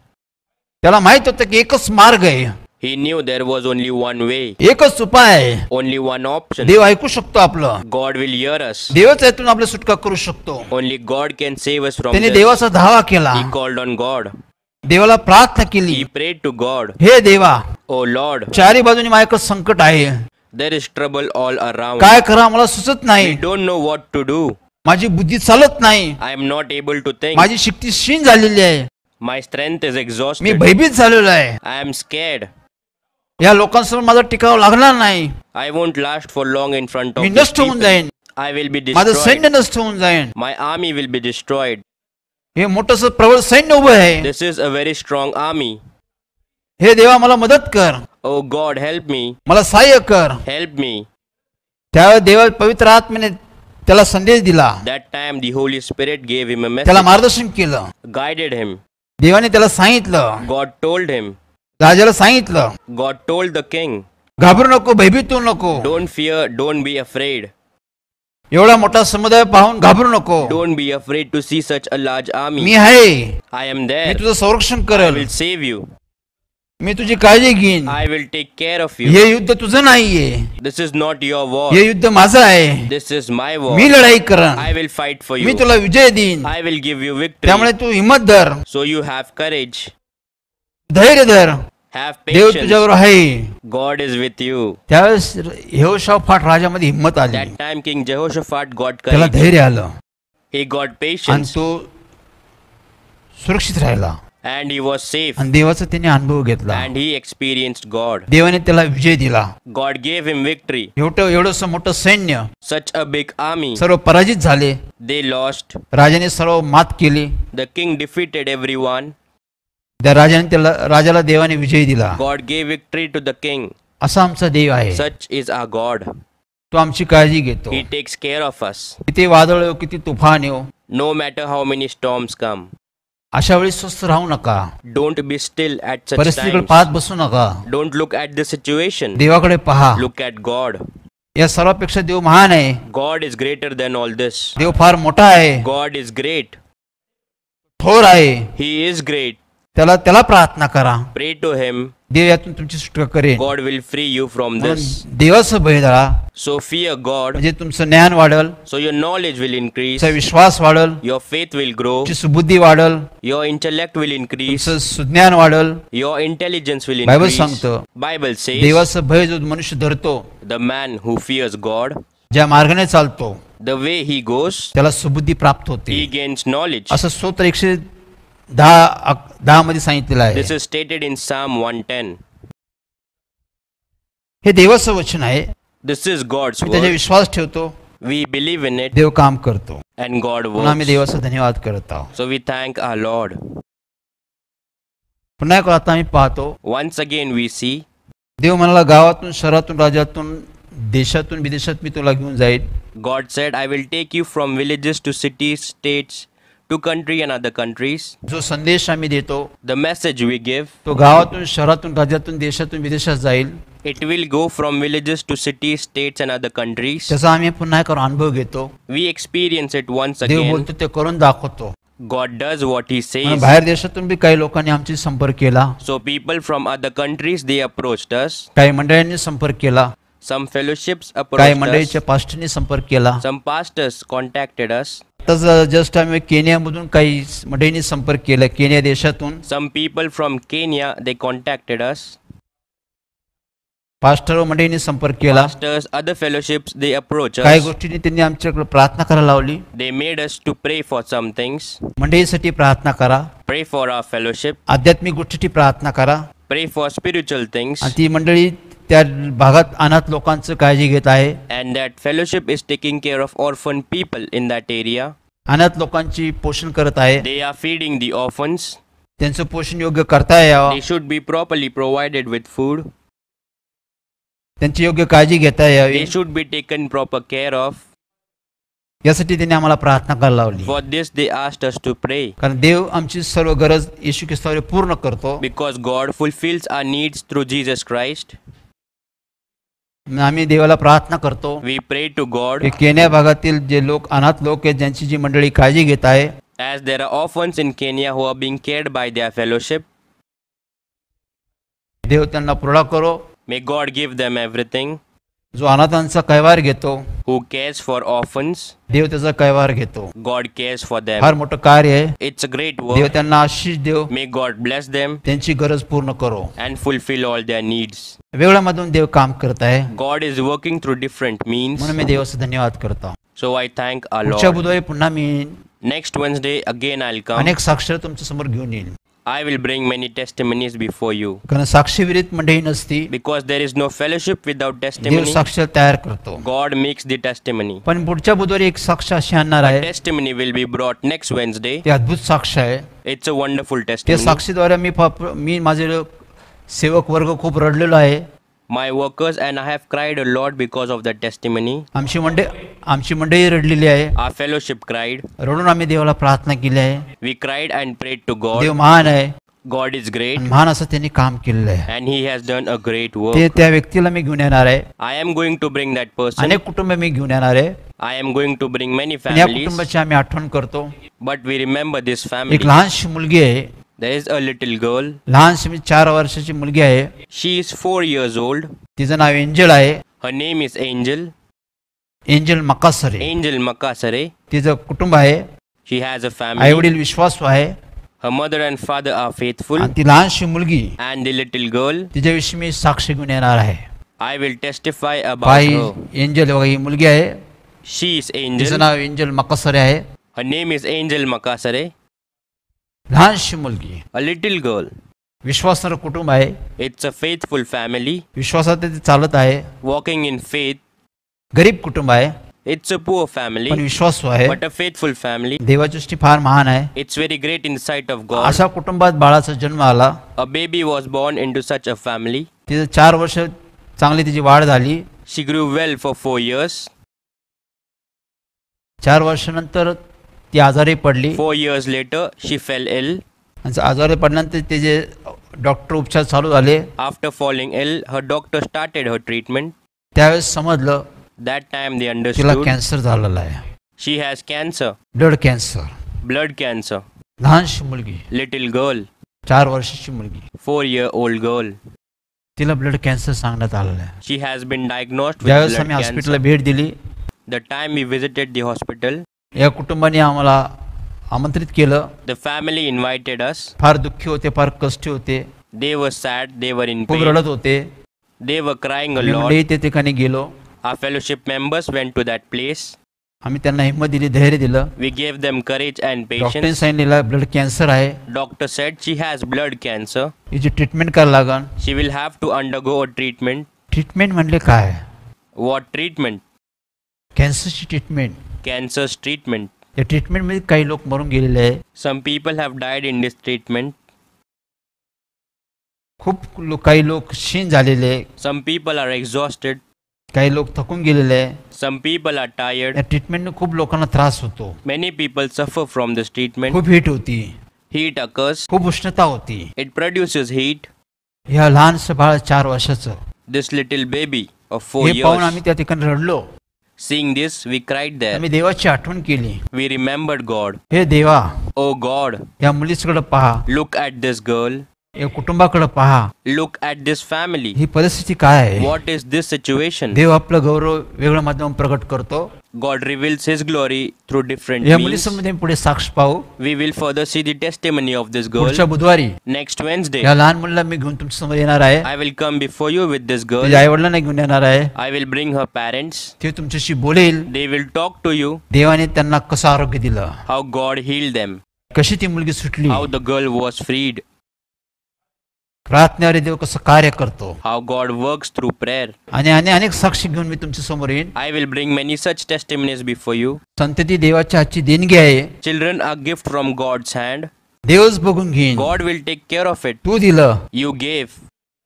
त्याला माहित होतं की एकच मार्ग आहे,
He knew there was only one way,
एकच उपाय आहे.
only one option.
देव ऐकू शकतो आपलं,
God will hear us.
देवच यातून आपली सुटका करू शकतो.
Only God can save us from
त्याने
this.
देवाचा धावा केला,
He called on God.
देवाला प्रार्थना केली,
He prayed to God.
हे देवा,
Oh Lord,
चारी बाजूनी माझ्याकडे संकट आहे,
there is trouble all around.
काय करा मला सुचत
We
नाही,
don't know what to do.
माझी बुद्धी चालत नाही,
I am not able to think.
माझी शक्ती क्षीण झालेली आहे,
My strength is
me
exhausted.
भयभीत झालेलो आहे.
I am scared.
या लोकांसमोर माझा टिकाव लागणार नाही,
I won't last for long in front of
me
these
नष्ट होऊन
people.
जाईन,
I will be
माझं
destroyed.
सैन्य नष्ट होऊन जाईन.
My army will be destroyed.
हे मोठंसं प्रबळ सैन्य उभं आहे.
This is a very strong army.
हे देवा मला मदत कर,
Oh God, help me.
मला सहाय्य कर.
Help me.
त्यावेळी देवा पवित्र आत्म्याने त्याला संदेश दिला,
That time the Holy Spirit gave him a
त्याला
message,
मार्गदर्शन केलं.
guided him.
देवाने त्याला सांगितलं,
God told him.
राजाला सांगितलं,
God told the king,
घाबरू नको, भयभीत होऊ नको.
don't fear, don't be afraid.
एवढा मोठा समुदाय पाहून घाबरू नको.
Don't be afraid to see such a large
me
army.
आहे,
I am
मी
there.
तुझं संरक्षण
I
करेल,
will save you.
मी तुझी काळजी घेईन.
I will take care of you.
हे युद्ध तुझं नाहीये,
This is not your war.
हे युद्ध माझं आहे.
This is my war.
मी लढाई करन,
I will fight for
me
you.
तुला विजय देईन.
I will give you
त्यामुळे
victory.
तू हिम्मत धर,
So you have courage.
धैर्य धर,
Have
देव
patience.
तुझ्यावर आहे.
God is with you.
त्यावेळेस यहोशाफाट राजामध्ये हिम्मत आली,
That time King Jehoshaphat got
त्याला
courage.
धैर्य आलं
He got
आणि
patience.
तो सुरक्षित राहिला
And he was safe.
आणि देवाचा त्याने अनुभव घेतला.
And he experienced God.
देवाने त्याला विजय दिला.
God gave him victory.
एवढंसं मोठं सैन्य,
Such a big army.
सर्व पराजित झाले.
They lost.
राजाने सर्व मात केली.
The king defeated everyone.
त्या राजाला देवाने विजय दिला.
God gave victory to the king.
असा आमचा देव आहे.
Such is our God.
तो आमची काळजी घेतो.
He takes care of us.
किती वादळ येऊ, किती तुफान येऊ,
No matter how many storms come.
अशा वेळी स्वस्थ राहू नका.
Don't be still at such
परिस्थितीकडे
times.
पाहत बसू नका.
Don't look at the situation.
देवाकडे पहा.
Look at God.
या सर्वापेक्षा देव महान आहे.
God is greater than all this.
देव फार मोठा आहे,
God is great.
थोर आहे.
He is great.
त्याला प्रार्थना करा.
Pray to him.
देव यातून तुमची सुटका करेल.
God will free you from
म्हणून
this.
देवाचं भय धरा,
So fear God.
म्हणजे तुमचं ज्ञान वाढल,
So your knowledge will increase.
तुमचा विश्वास वाढल,
Your faith will grow.
तुमची सुबुद्धी वाढल,
Your intellect will increase.
तुमचं सुज्ञान वाढल.
Your intelligence will
Bible
increase.
सांगतं,
Bible says
देवाचं भय जो मनुष्य धरतो,
the man who fears God,
ज्या मार्गाने चालतो,
the way he goes,
त्याला सुबुद्धी प्राप्त
he
होते.
gains knowledge.
असं स्तोत्र 110 मध्ये सांगितलेलं
This
आहे.
is stated in Psalm 110.
हे देवाचं वचन आहे.
This is God's
मी त्याच्या
word.
विश्वास ठेवतो,
We believe in it
देव काम करतो.
and God
म्हणून आम्ही
works.
देवाचा धन्यवाद करत आहोत.
So we thank our Lord.
पुन्हा एक आता आम्ही पाहतो,
Once again we see
देव म्हणाला गावातून, शहरातून, राज्यातून, देशातून, विदेशात मी तुला घेऊन जाईल.
God said, I will take you from villages to cities, states, to country and other countries.
जो संदेश आम्ही देतो,
The message we give,
तो गावातून, शहरातून, राज्यातून, देशातून, विदेशात जाईल.
it will go from villages to cities, states and other countries.
त्याचा आम्ही पुन्हा एक अनुभव घेतो.
We experience it once
Dev
again.
बोलतो ते करून दाखवतो.
God does what he
म्हणून
says.
बाहेर देशातून बी काही लोकांनी आमची संपर्क केला,
So people from other countries, they approached us.
काही मंडळींनी संपर्क केला,
Some fellowships
काही
approached us.
मंडळीच्या पास्टरनी संपर्क केला.
Some pastors contacted us.
आता जस्ट आम्ही केनियामधून काही मंडळींनी संपर्क केला, केनिया देशातून.
Some people from Kenya, they contacted us.
Pastor व मंडळींनी संपर्क केला.
Pastors, other fellowships, they approach
काही
us.
गोष्टींनी त्यांनी आमच्याकडे प्रार्थना करायला लावली.
They made us to pray for some things.
मंडळीसाठी प्रार्थना करा,
Pray for our fellowship.
आध्यात्मिक गोष्टीची प्रार्थना करा.
Pray for spiritual things.
आणि ती मंडळी त्या भागात अनाथ लोकांचं काळजी घेत आहे.
And that fellowship is taking care of orphan people in that area.
अनाथ लोकांची पोषण करत आहे.
They are feeding the orphans.
त्यांचं पोषण योग्य करता यावं.
They should be properly provided with food.
त्यांची योग्य काळजी घेता यावी
They should be taken proper care of.
यासाठी त्यांनी आम्हाला प्रार्थना करायला लावली.
For this they asked us to pray,
कारण देव आमची सर्व गरज येशू ख्रिस्तावर पूर्ण करतो.
because God fulfills our needs through Jesus Christ.
आम्ही देवाला प्रार्थना करतो
We pray to God.
की केन्या भागातील जे लोक अनाथ लोक आहेत ज्यांची जी मंडळी काळजी घेत आहे,
As there are orphans in Kenya who are being cared by their fellowship,
देव त्यांना पुरवठा करो.
may God give them everything.
जो अनाथांचा कैवार घेतो
Who cares for orphans,
देव त्याचा कैवार घेतो.
God cares for them.
फार मोठं कार्य आहे.
It's a great
Dev
work.
त्यांना आशीष देव,
May God bless them
त्यांची गरज पूर्ण करो.
and fulfill all their needs.
वेगळ्यामधून देव काम करत आहे,
God is working through different means.
म्हणून मी देवाचा धन्यवाद करतो.
So I thank our
पुढच्या
Lord.
बुधवारी पुन्हा मी
Next Wednesday again I'll come.
अनेक साक्षर तुमच्या समोर घेऊन येईल.
I will bring many testimonies before you.
कारण साक्षीविरहित मंडळी नसती,
Because there is no fellowship without
Dev
testimony.
साक्ष तयार करतो.
God makes the testimony.
पण पुढच्या बुधवारी एक साक्ष अशी आणणार आहे,
Testimony will be brought next Wednesday.
ते अद्भुत साक्ष आहे.
It's a wonderful
त्या
testimony.
साक्षीद्वारे मी माझे सेवक वर्ग खूप रडलेलो आहे.
My workers and I have cried a lot because of that testimony.
आमची मंडळी रडलेली आहे.
Our fellowship cried.
रडून आम्ही देवाला प्रार्थना केली आहे.
We cried and prayed to
Dev
God.
महान आहे
God is great
आणि महान असं त्यांनी काम केलेलं आहे.
and He has done a great work.
ते त्या व्यक्तीला मी घेऊन येणार आहे.
I am going to bring that person.
अनेक कुटुंब मी घेऊन येणार आहे.
I am going to bring many
पण या
families.
कुटुंबाची आम्ही आठवण करतो.
But we remember this
एक
family.
लहानशी मुलगी आहे.
There is a little girl.
लहानशी 4 वर्षाची मुलगी आहे.
She is 4 years old.
तिचं नाव एंजल आहे.
Her name is Angel.
Angel Makasare.
Angel Makasare.
तिचं कुटुंब आहे.
She has a
I
family.
वडील विश्वासू आहे.
Her mother and father are faithful.
आणि ती लहानशी मुलगी,
And the little girl,
तिच्याविषयी मी साक्ष घेऊन येणार आहे.
I will testify about
बाई
her.
एंजल बघा, ही मुलगी आहे.
She is
तिचं
Angel.
नाव एंजल मकासरे आहे.
Her name is Angel Makasare.
लहानशी मुलगी,
A little girl.
विश्वासणारं कुटुंब आहे.
It's a faithful family.
विश्वासात ते चालत आहे.
Walking in faith.
गरीब कुटुंब आहे,
It's a poor
पण
family.
विश्वासू आहे.
But a faithful family.
देवाची दृष्टी फार महान आहे.
It's very great in sight of God.
अशा कुटुंबात बाळाचा जन्म आला.
A baby was born into such a family.
तिचं 4 वर्ष चांगली तिची वाढ झाली.
She grew well for 4 years.
4 वर्षानंतर ती आजारी पडली.
4 years later, she fell ill.
आणि आजारी पडल्यानंतर तिचे डॉक्टर उपचार चालू झाले.
After falling ill, her doctor started her treatment.
त्यावेळेस समजलं
That time they
तिला
understood
कॅन्सर झालेला आहे.
she has cancer,
blood cancer.
blood cancer.
लहानशी मुलगी,
Little girl,
4 वर्षाची मुलगी,
4-year-old girl.
तिला ब्लड कॅन्सर सांगण्यात आलेलं आहे.
She has been diagnosed with
ज्यावेळेस
blood
आम्ही हॉस्पिटलला
cancer.
भेट दिली,
The time we visited the hospital,
या कुटुंबाने आम्हाला आमंत्रित केलं.
the family invited us.
फार दुःखी होते, फार कष्टी होते,
They were sad, they were in
खूप
pain,
रडत होते.
they were crying a
आम्ही
lot.
मंडळी त्या ठिकाणी गेलो.
Our fellowship members went to that place.
आम्ही त्यांना हिंमत दिली, धैर्य दिलं.
We gave them courage and
डॉक्टरने
patience.
सांगितलेलं ब्लड कॅन्सर आहे,
Doctor said she has blood cancer.
हिची ट्रीटमेंट करायला लागन.
She will have to undergo a treatment.
Treatment म्हणले काय?
What treatment?
कॅन्सरची ट्रीटमेंट.
Cancer's treatment.
या ट्रीटमेंटमध्ये काही लोक मरून गेलेले आहे.
Some people have died in this treatment.
काही लोक क्षीण झालेले आहे.
Some people are exhausted.
काही लोक थकून गेलेले आहे.
Some people are tired.
या ट्रीटमेंटने खूप लोकांना त्रास होतो.
Many people suffer from this treatment.
खूप हीट होती,
Heat occurs.
खूप उष्णता होती.
It produces heat.
ह्या लहानसं बाळ 4 वर्षाचं,
This little baby of 4
हे पाहून आम्ही
years.
त्या ठिकाणी रडलो.
Seeing this, we cried there.
आम्ही देवाची आठवण केली.
We remembered God.
हे देवा,
Oh God,
या मुलीकडे पहा,
look at this girl.
या कुटुंबाकडे पहा.
Look at this family.
ही परिस्थिती काय आहे?
What is this situation?
देव आपलं गौरव वेगळ्या माध्यमातून प्रकट करतो.
God reveals His glory through different
या
means.
मुलीसमोर पुढे साक्ष पाहू.
We will further see the testimony of this girl.
पुढच्या बुधवारी
Next Wednesday,
या लहान मुलीला मी घेऊन तुमच्या समोर येणार आहे.
I will come before you with this girl.
तिच्या आई वडिलांना घेऊन येणार आहे.
I will bring her parents.
ते तुमच्याशी बोलेल.
They will talk to you
देवाने त्यांना कसं आरोग्य दिलं,
how God healed them,
कशी ती मुलगी सुटली,
how the girl was freed,
प्रार्थनेद्वारे देव कसं कार्य करतो.
how God works through prayer.
आणि अनेक साक्षी घेऊन मी तुमच्या समोर येईन.
I will bring many such testimonies before you.
संतती देवाच्या हातची देणगी आहे.
Children are gift from God's hand.
देवच बघून घेईन.
God will take care of it.
तू दिलं,
You gave.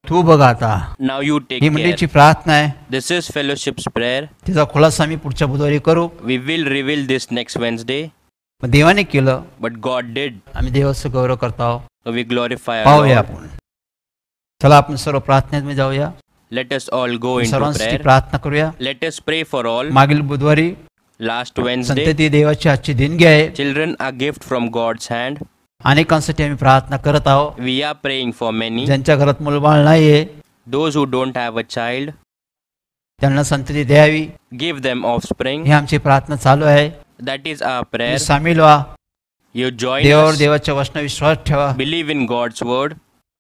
तू बघ आता.
Now you take
he
care.
मंडळीची प्रार्थना आहे.
This is fellowship's prayer.
तिचा खुलासा आम्ही पुढच्या बुधवारी करू.
We will reveal this next Wednesday.
मग देवाने केलं,
But God did.
आम्ही देवाचं गौरव करत आहोत.
So we glorify our
पाहूया
Lord.
आपण. चला आपण सर्व प्रार्थनेत जाऊया.
Let us all go into
सर्वांसाठी
prayer.
प्रार्थना करूया.
Let us pray for all.
मागील बुधवारी
Last Wednesday,
संतती देवाची आजची देणगी आहे.
children are gift from God's hand.
अनेकांसाठी आम्ही प्रार्थना करत आहोत.
We are praying for many.
ज्यांच्या घरात मुलबाळ नाहीये
Those who don't have a child,
त्यांना संतती द्यावी,
give them offspring.
ही आमची प्रार्थना चालू आहे.
That is our
तुम्ही
prayer.
सामील व्हा.
You join
देवावर
us.
देवाच्या वचनावर विश्वास ठेवा.
Believe in God's word.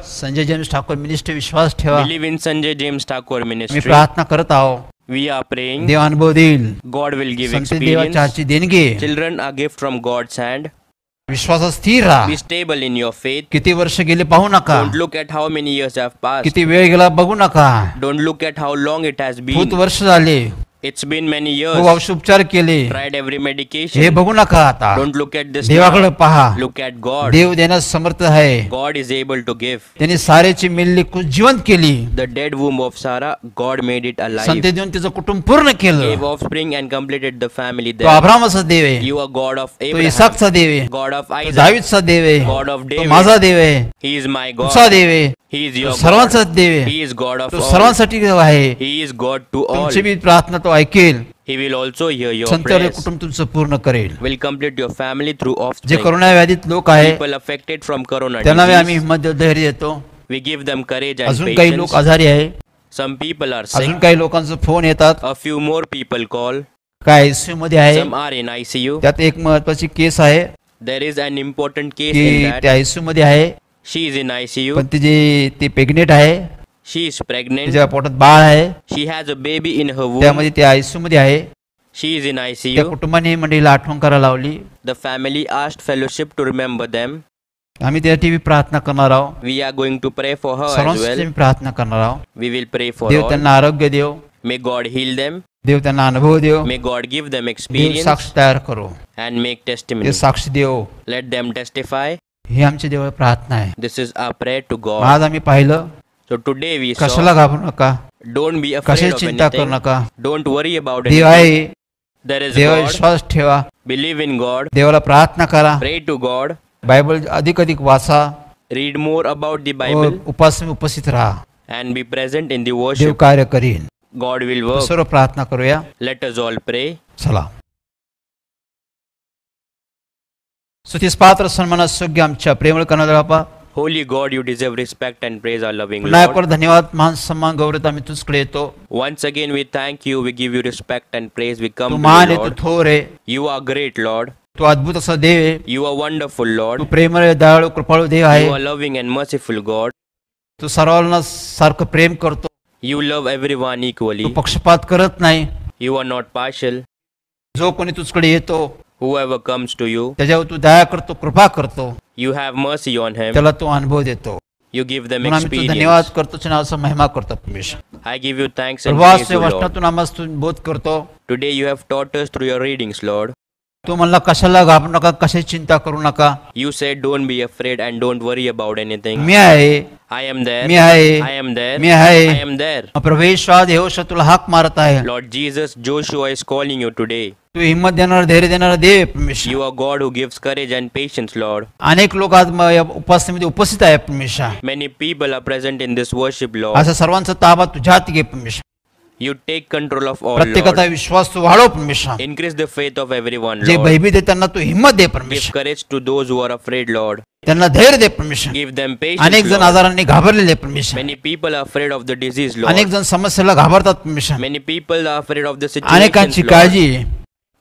Sanjay James Thakur minister विश्वास ठेवा.
Believe in Sanjay James Thakur
me
ministry.
प्रार्थना करत आहोत.
We are praying.
देव अनुभव देईल.
God will give
संतती देवाची
experience.
आजची देणगी आहे.
Children are gift from God's hand.
विश्वासात स्थिर राहा.
Be stable in your faith.
किती वर्ष गेले पाहू नका.
Don't look at how many years have passed.
किती वेळ गेला बघू नका.
Don't look at how long it has
खूप
been.
वर्ष झाले.
It's been many
खूप
years.
औषध उपचार केले.
Tried every
हे
medication.
बघू नका आता.
Don't look at this
देवाकडे
now.
पहा.
Look at God.
देव देण्यास समर्थ आहे.
God is able to give.
त्यांनी सारेची मिल्ली जिवंत केली.
The dead womb of Sarah, God made it alive.
संतती देऊन तिचं कुटुंब पूर्ण
Gave
केलं.
offspring and completed the family
तो
there.
अब्रामाचा देव आहे.
You are God of
तो
Abraham.
इसाकचा देव आहे.
God of
तो
Isaac.
दावीदचा देव आहे.
God of
तो
David.
माझा देव आहे.
He is my
तुझा
God.
देव आहे.
He is
तो
your God.
सर्वांचा देव आहे.
He is God of
तो
all.
सर्वांसाठी देव आहे.
He is God to all.
तुमची बी प्रार्थना तो ऐकेल.
He will also hear your
संतरे
prayers.
कुटुंब तुमचं पूर्ण करेल.
Will complete your family through
जे
offspring.
करोना व्याधीत लोक आहे
People affected from corona
त्यांना आम्ही
disease.
हिंमत धैर्य देतो.
We give them courage and
अजून काही लोक
patience.
आजारी आहे.
Some people are sick.
अजून काही लोकांचे फोन येतात.
A few more people call.
काय आयसीयू मध्ये आहे.
Some are in ICU.
त्यात एक महत्वाची केस आहे
There is an important case
की
in
ते
that.
आयसीयू मध्ये आहे.
She is in ICU.
पण ती प्रेग्नेंट आहे.
She is pregnant.
तिच्या पोटात बाळ आहे.
She has a baby in her womb.
त्यामध्ये ते आयसीयू मध्ये आहे.
She is in
त्या
ICU.
कुटुंबाने मंडळीला आठवण करायला लावली.
The family asked fellowship to remember them.
आम्ही त्या टीव्ही प्रार्थना करणार आहोत.
We are going to pray for her as
सर्वांसाठी
well.
प्रार्थना करणार आहोत.
We will pray for
Dev
all.
त्यांना आरोग्य देव.
May God heal them.
देव त्यांना अनुभव देव.
May God give them
देव
experience
साक्ष तयार करो.
and make
ते
testimony.
साक्ष देव.
Let them testify.
ही आमची देव प्रार्थना आहे.
This is our prayer to God.
आज आम्ही पाहिलं.
So today we
कशाला
saw.
घाबरू नका.
Don't be afraid
कशाची
of
चिंता करू
anything.
नका.
Don't worry about
Dev
anything.
आहे.
There is
देवावर
God.
विश्वास ठेवा.
Believe in God.
देवाला प्रार्थना करा.
Pray to God.
बायबल अधिक वाचा.
Read more about the
व
Bible
उपासने उपस्थित राहा.
and be present in the
Dev
worship.
कार्य करीन.
God will work.
सर्व प्रार्थना करूया.
Let us all pray.
चला. स्तुतीस पात्र सन्मानात योग्य आमच्या प्रेमळ करणारा बापा,
Holy God, you deserve respect and praise our loving
पुन्हा एक
Lord.
वर धन्यवाद मान सन्मान गौरव आम्ही तुझकडे येतो.
Once again we thank you, we give you respect and praise, we
Tu
come to
महान
you,
आहे, तू
Lord.
थोर आहे,
You are great, Lord.
तू अद्भुत असा देव आहे.
You are wonderful,
Tu
Lord.
प्रेमळ आहे, दयाळू कृपाळू देव आहे.
You are loving and merciful, God.
तू सर्वांना सारखं प्रेम करतो.
You love everyone
Tu
equally.
पक्षपात करत नाही.
You are not partial.
जो कोणी तुझकडे येतो
Whoever comes to you,
त्याच्यावर तू दया करतो, कृपा करतो,
you have mercy on him.
त्याला तू अनुभव देतो.
You give them
म्हणून आम्ही तुझा धन्यवाद
experience.
करतो, तुझ्या नावाचा महिमा करतो. परमेश्वर
I give you thanks and
Prabhu,
praise
आज
you, Lord.
वचनातून आम्हाला तू बोध करतो.
Today you have taught us through your readings, Lord.
तू म्हणला कशाला घाबरू नका, कशाची चिंता करू नका.
You said don't be afraid and don't worry about anything.
मी आहे,
I am there.
मी आहे,
I am there.
मी आहे.
I am there.
प्रवेशवाद यहोशा तुला हाक मारत आहे.
Lord Jesus, Joshua is calling you today.
तू हिंमत देणार, धैर्य देणार देव आहे परमेश्वर.
You are God who gives courage and patience, Lord.
अनेक लोक आज या उपासनेमध्ये उपस्थित आहे परमेश्वर.
Many people are present in this worship, Lord.
असा सर्वांचा ताबा तुझ्या हाती घे परमेश्वर.
You take control of all,
प्रत्येकाचा
Lord.
विश्वास तू वाढव परमेश्वर.
Increase the faith of everyone,
जे
Lord.
भयभीत आहे त्यांना तू हिंमत दे
Give
परमेश्वर.
courage to those who are afraid, Lord.
त्यांना धैर्य दे परमेश्वर.
Give them
अनेक
patience,
जण
Lord.
आजारांनी घाबरलेले आहे परमेश्वर.
Many people are afraid of the disease,
अनेक
Lord.
जण समस्येला घाबरतात परमेश्वर.
Many people are afraid of the
अनेकांची
situations, Lord.
काळजी आहे.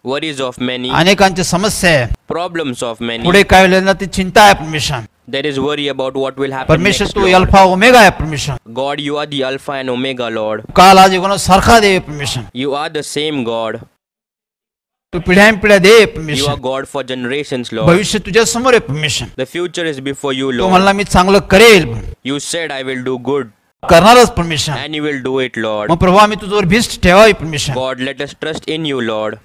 Worries of many.
अनेकांची समस्या आहे.
Problems of many.
पुढे काय होईल ना ती चिंता आहे परमेश्वर.
There is worry about what will happen
परमेश्वर
next,
तू
Lord.
अल्फा ओमेगा आहे परमेश्वर.
God, you are the Alpha and Omega, Lord.
काल आज युगानं सारखा देव आहे परमेश्वर.
You are the same God.
तू पिढ्यानपिढ्या दे
You are
परमेश्वर.
God for generations, Lord.
भविष्य तुझ्या समोर आहे परमेश्वर.
The future is before you,
Tu
Lord.
म्हणला मी चांगलं करेल,
You said I will do good,
करणारच परमेश्वर.
and you will do it, Lord.
मग प्रभू आम्ही तुझ्यावर भीष्ट ठेवावी परमेश्वर.
God, let us trust in you, Lord.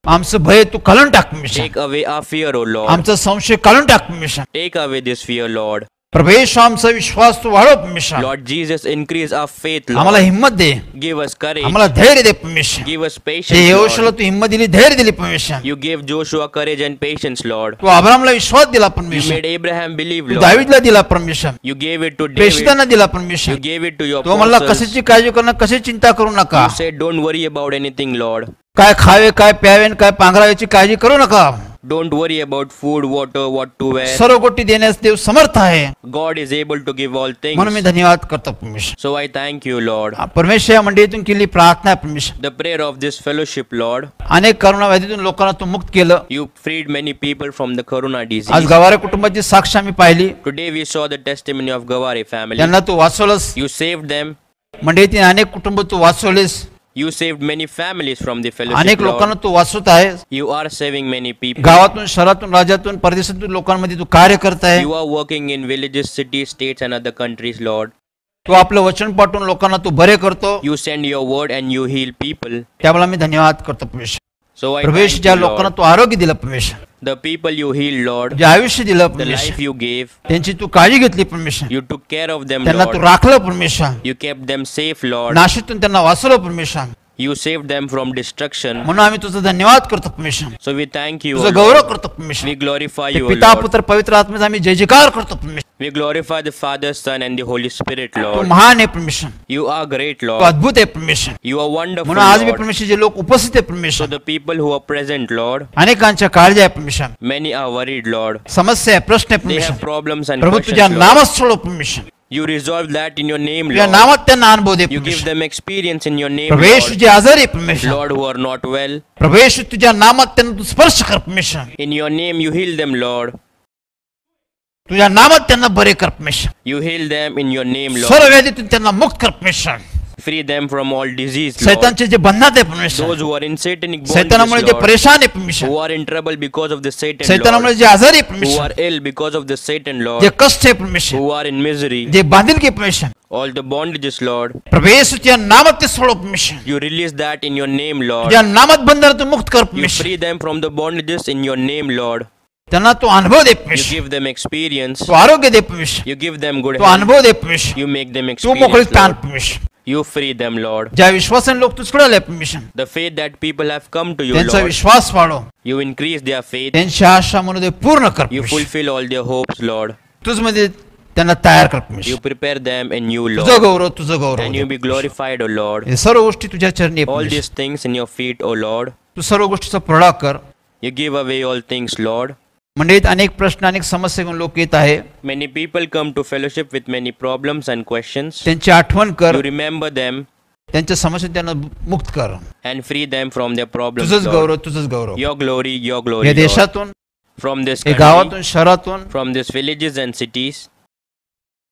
आमचं भय तू काढून टाक परमेश्वर.
Take away our fear, O Lord.
आमचा संशय काढून टाक परमेश्वर.
Take away this fear, Lord.
प्रभू येशू आमचा विश्वास तू वाढव परमेश्वर.
Lord Jesus, increase our faith,
आम्हाला
Lord.
हिंमत दे,
Give us courage.
आम्हाला धैर्य दे परमेश्वर.
Give us
जे
patience,
यहोशूला
Lord.
तू हिंमत दिली, धैर्य दिली परमेश्वर.
You gave Joshua courage and patience, Lord.
तू अब्राहमला विश्वास दिला
You
परमेश्वर.
made Abraham believe,
तू
Lord.
दावीदला दिला परमेश्वर.
You gave it to David.
प्रेषितांना दिला परमेश्वर.
You gave it to your
तो म्हणला
apostles.
कशाची काळजी करणं, कशी चिंता करू नका.
You said, don't worry about anything, Lord.
काय खावे, काय प्यावे आणि काय पांघरायची काळजी करू नका.
Don't worry about food, water, what to wear.
सर्व गोष्टी देण्यास देव समर्थ आहे.
God is able to give all
म्हणून मी
things.
धन्यवाद करतो परमेश्वर.
So I thank you, Lord.
परमेश्वर या मंडळीतून केली प्रार्थना आहे परमेश्वर.
The prayer of this fellowship, Lord.
अनेक करोना व्याधीतून लोकांना तू मुक्त केलं.
You freed many people from the corona
आज
disease.
गवारे कुटुंबाची साक्ष आम्ही पाहिली.
Today we saw the testimony of Gaware family.
त्यांना तू वाचवलंस.
You saved them.
मंडळीतील अनेक कुटुंब तू वाचवलेस.
You saved many families from the fellowship,
अनेक लोकांना
Lord.
तू वाचवत आहेस.
You are saving many people.
गावातून, शहरातून, राज्यातून, परदेशातून लोकांमध्ये तू कार्य करत आहे.
You are working in villages, cities, states and other countries, Lord.
तू आपलं वचन पाठवून लोकांना तू बरे करतो.
You send your word and you heal people.
त्यामुळे मी धन्यवाद करतो परमेश्वर.
So I
प्रवेश
thank
ज्या
you,
लोकांना
Lord.
तू आरोग्य दिलं परमेश्वर,
The people you healed, Lord.
जे आयुष्य दिलं
The
परमेश्वर,
life you gave.
त्यांची तू काळजी घेतली परमेश्वर.
You took care of them,
त्यांना तू
Lord.
राखलं परमेश्वर.
You kept them safe, Lord.
नाशितून त्यांना वाचवलं परमेश्वर.
You saved them from destruction.
म्हणून आम्ही तुझा धन्यवाद करतो परमेश्वर.
So we thank you, O
तुझा
Lord.
गौरव करतो परमेश्वर.
We glorify
ते
you, O
पिता,
Lord.
पुत्र, पवित्र आत्म्याचा आम्ही जय जयकार करतो परमेश्वर.
We glorify the Father, Son and the Holy Spirit,
Tu
Lord.
महान आहे परमेश्वर.
You are great,
Tu
Lord.
अद्भुत आहे परमेश्वर.
You are wonderful,
म्हणून आज मी
Lord.
परमेश्वर जे लोक उपस्थित आहे
So
परमेश्वर,
the people who are present, Lord,
अनेकांच्या काळजी आहे परमेश्वर,
many are worried, Lord.
समस्या आहे, प्रश्न आहे
They have
परमेश्वर.
problems and
प्रभू तुझ्या
questions, Lord.
नामात सोडव परमेश्वर.
You resolve that in your name,
तुझ्या
Lord.
नामात त्यांना अनुभव दे
You give
परमेश्वर.
them experience in your name,
प्रवेश
Lord.
जे आजारी आहे परमेश्वर,
Lord, who are not well.
प्रवेश तुझ्या नामात त्यांना तू स्पर्श कर परमेश्वर.
In your name you heal them, Lord.
तुझ्या नामात त्यांना बरे कर परमेश्वर.
You heal them in your name,
सर्व
Lord.
व्याधीतून त्यांना मुक्त कर परमेश्वर.
Free them from all disease, Lord.
सैतानचे जे बंधनात आहे परमेश्वर,
Those who are in satanic
सैतानामुळे
bondages,
जे
Lord.
परेशान आहे परमेश्वर,
Who are in trouble because of the Satan,
सैतानामुळे
Lord.
जे आजारी आहे
Who
परमेश्वर,
are ill because of the Satan,
जे
Lord.
कष्ट आहे परमेश्वर,
Who are in misery.
जे बांधील की परमेश्वर,
All the bondages, Lord.
प्रवेश तुझ्या नामात ते सोडव परमेश्वर.
You release that in your name, Lord.
तुझ्या नामात बंधनातून मुक्त कर
You
परमेश्वर.
free them from the bondages in your name, Lord.
त्यांना तो अनुभव दे
You
परमेश्वर.
give them experience.
तो आरोग्य दे परमेश्वर.
You give them good
तो
health.
अनुभव दे परमेश्वर.
You make them
तू मोकळी
experience,
ताण
Lord.
परमेश्वर.
You free them, Lord.
ज्या विश्वासाने लोक तुझकडे आले परमेश्वर,
The faith that people have come to you,
त्यांचा
Lord.
विश्वास वाढव.
You increase their faith.
त्यांची आशा मनोदय पूर्ण कर
You
परमेश्वर.
fulfill all their hopes, Lord.
तुझमध्ये त्यांना तयार कर
You
परमेश्वर.
prepare them in you,
तुझं
Lord.
गौरव, तुझं गौरव
And you
दे
be
परमेश्वर.
glorified, O Lord.
हे सर्व गोष्टी तुझ्या चरणी आहे
All
परमेश्वर.
these things in your feet, O Lord.
तू सर्व गोष्टीचा पुरवठा कर.
You give away all things, Lord.
मंडळीत अनेक प्रश्न, अनेक समस्या घेऊन लोक येत आहे.
Many people come to fellowship with many problems and questions.
त्यांची आठवण कर.
You remember them
त्यांच्या समस्या त्यांना मुक्त कर.
and free them from their problems,
तुझंच
Lord.
Gaurav, तुझंच Gaurav.
Your glory,
या
Lord.
देशातून,
From this
या
country,
गावातून, शहरातून,
from these villages and cities,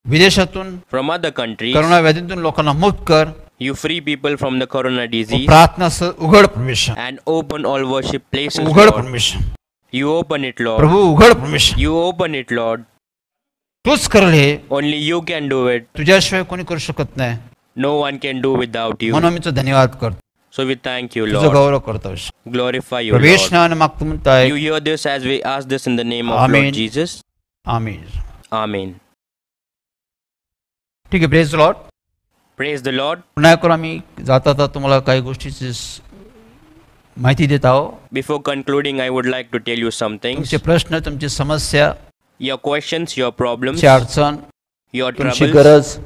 विदेशातून,
from other countries,
करोना व्याधीतून लोकांना मुक्त कर.
you free people from the corona disease
प्रार्थना उघड परमेश्वर.
and open all worship places,
उघड
Lord.
परमेश्वर.
You open it, Lord.
प्रभू उघड परमेश्वर.
You open it, Lord.
तूच करल हे.
Only you can do it.
तुझ्याशिवाय कोणी करू शकत नाही.
No one can do without you.
म्हणून मी तुझा धन्यवाद करतो.
So we thank you,
तुझं
Lord.
गौरव करतो.
Glorify you,
प्रवेश
Lord.
नावाने मागतो म्हणताय.
You hear this as we ask this in the name of
Amen.
Lord Jesus.
आमीन.
Amen.
ठीक आहे. Praise Lord.
Praise the Lord.
पुन्हा करून आम्ही जाता जाता तुम्हाला काही गोष्टीची माहिती देत आहोत.
Before concluding, I would like to tell you some things.
तुमचे प्रश्न, तुमची समस्या,
Your questions, your problems,
तुमची अडचण,
your
तुमची
troubles,
गरज,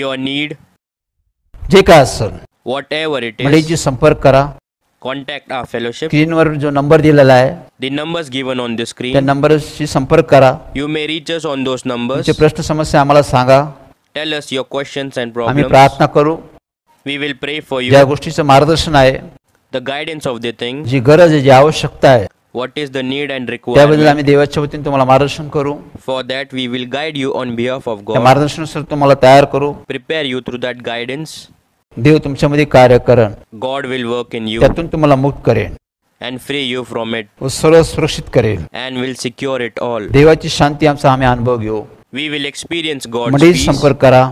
your need,
जे काय असेल,
whatever it
मंडळीची
is,
संपर्क करा.
contact our fellowship.
स्क्रीनवर जो नंबर दिलेला आहे
The numbers given on the
त्या
screen.
नंबरशी संपर्क करा.
You may reach us on those numbers.
तुमचे प्रश्न, समस्या आम्हाला सांगा.
Tell us your questions and
आम्ही
problems.
प्रार्थना करू.
We will pray for
ज्या
you.
गोष्टीचं मार्गदर्शन आहे,
The guidance of the thing.
जी गरज आहे, जी आवश्यकता आहे,
What is the need and
त्याबद्दल
requirement.
आम्ही देवाच्या वतीने तुम्हाला मार्गदर्शन करू.
For that we will guide you on behalf of
त्या
God.
मार्गदर्शनानुसार तुम्हाला तयार करू.
Prepare you through that guidance.
देव तुमच्यामध्ये कार्य करेन,
God will work in you
त्यातून तुम्हाला मुक्त करेन
and free you from it
व सर्व सुरक्षित करेन.
and will secure it all.
देवाची शांती आमचा आम्ही अनुभव घेऊ.
We will experience God's
मंडळी
peace.
संपर्क करा.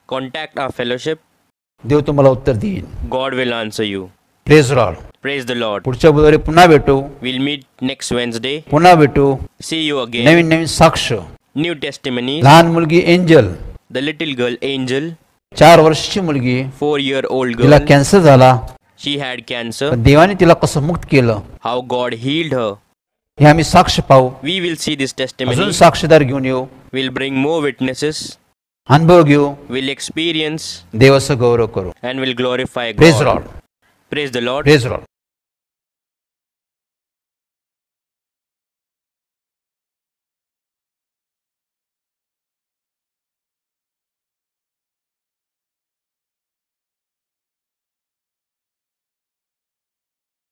Contact our fellowship.
देव तुम्हाला उत्तर देईल.
God will answer you.
Praise Lord.
Praise the Lord.
पुढच्या बुधवारी पुन्हा भेटू.
We'll meet next Wednesday.
पुन्हा भेटू.
See you again.
नवीन नवीन साक्ष,
New testimonies.
लहान मुलगी angel,
The little girl Angel,
4 वर्षाची मुलगी,
4-year-old
तिला
girl,
कॅन्सर झाला,
she had cancer.
पण देवाने तिला कसं मुक्त केलं
How God healed her.
हे आम्ही साक्ष पाहू.
We will see this
अजून
testimony.
साक्षीदार घेऊन येऊ,
We'll bring more witnesses.
अनुभव घेऊ,
We'll experience
देवाचा गौरव करू.
and will glorify
praise
God.
Lord,
Praise the Lord.
Praise Lord.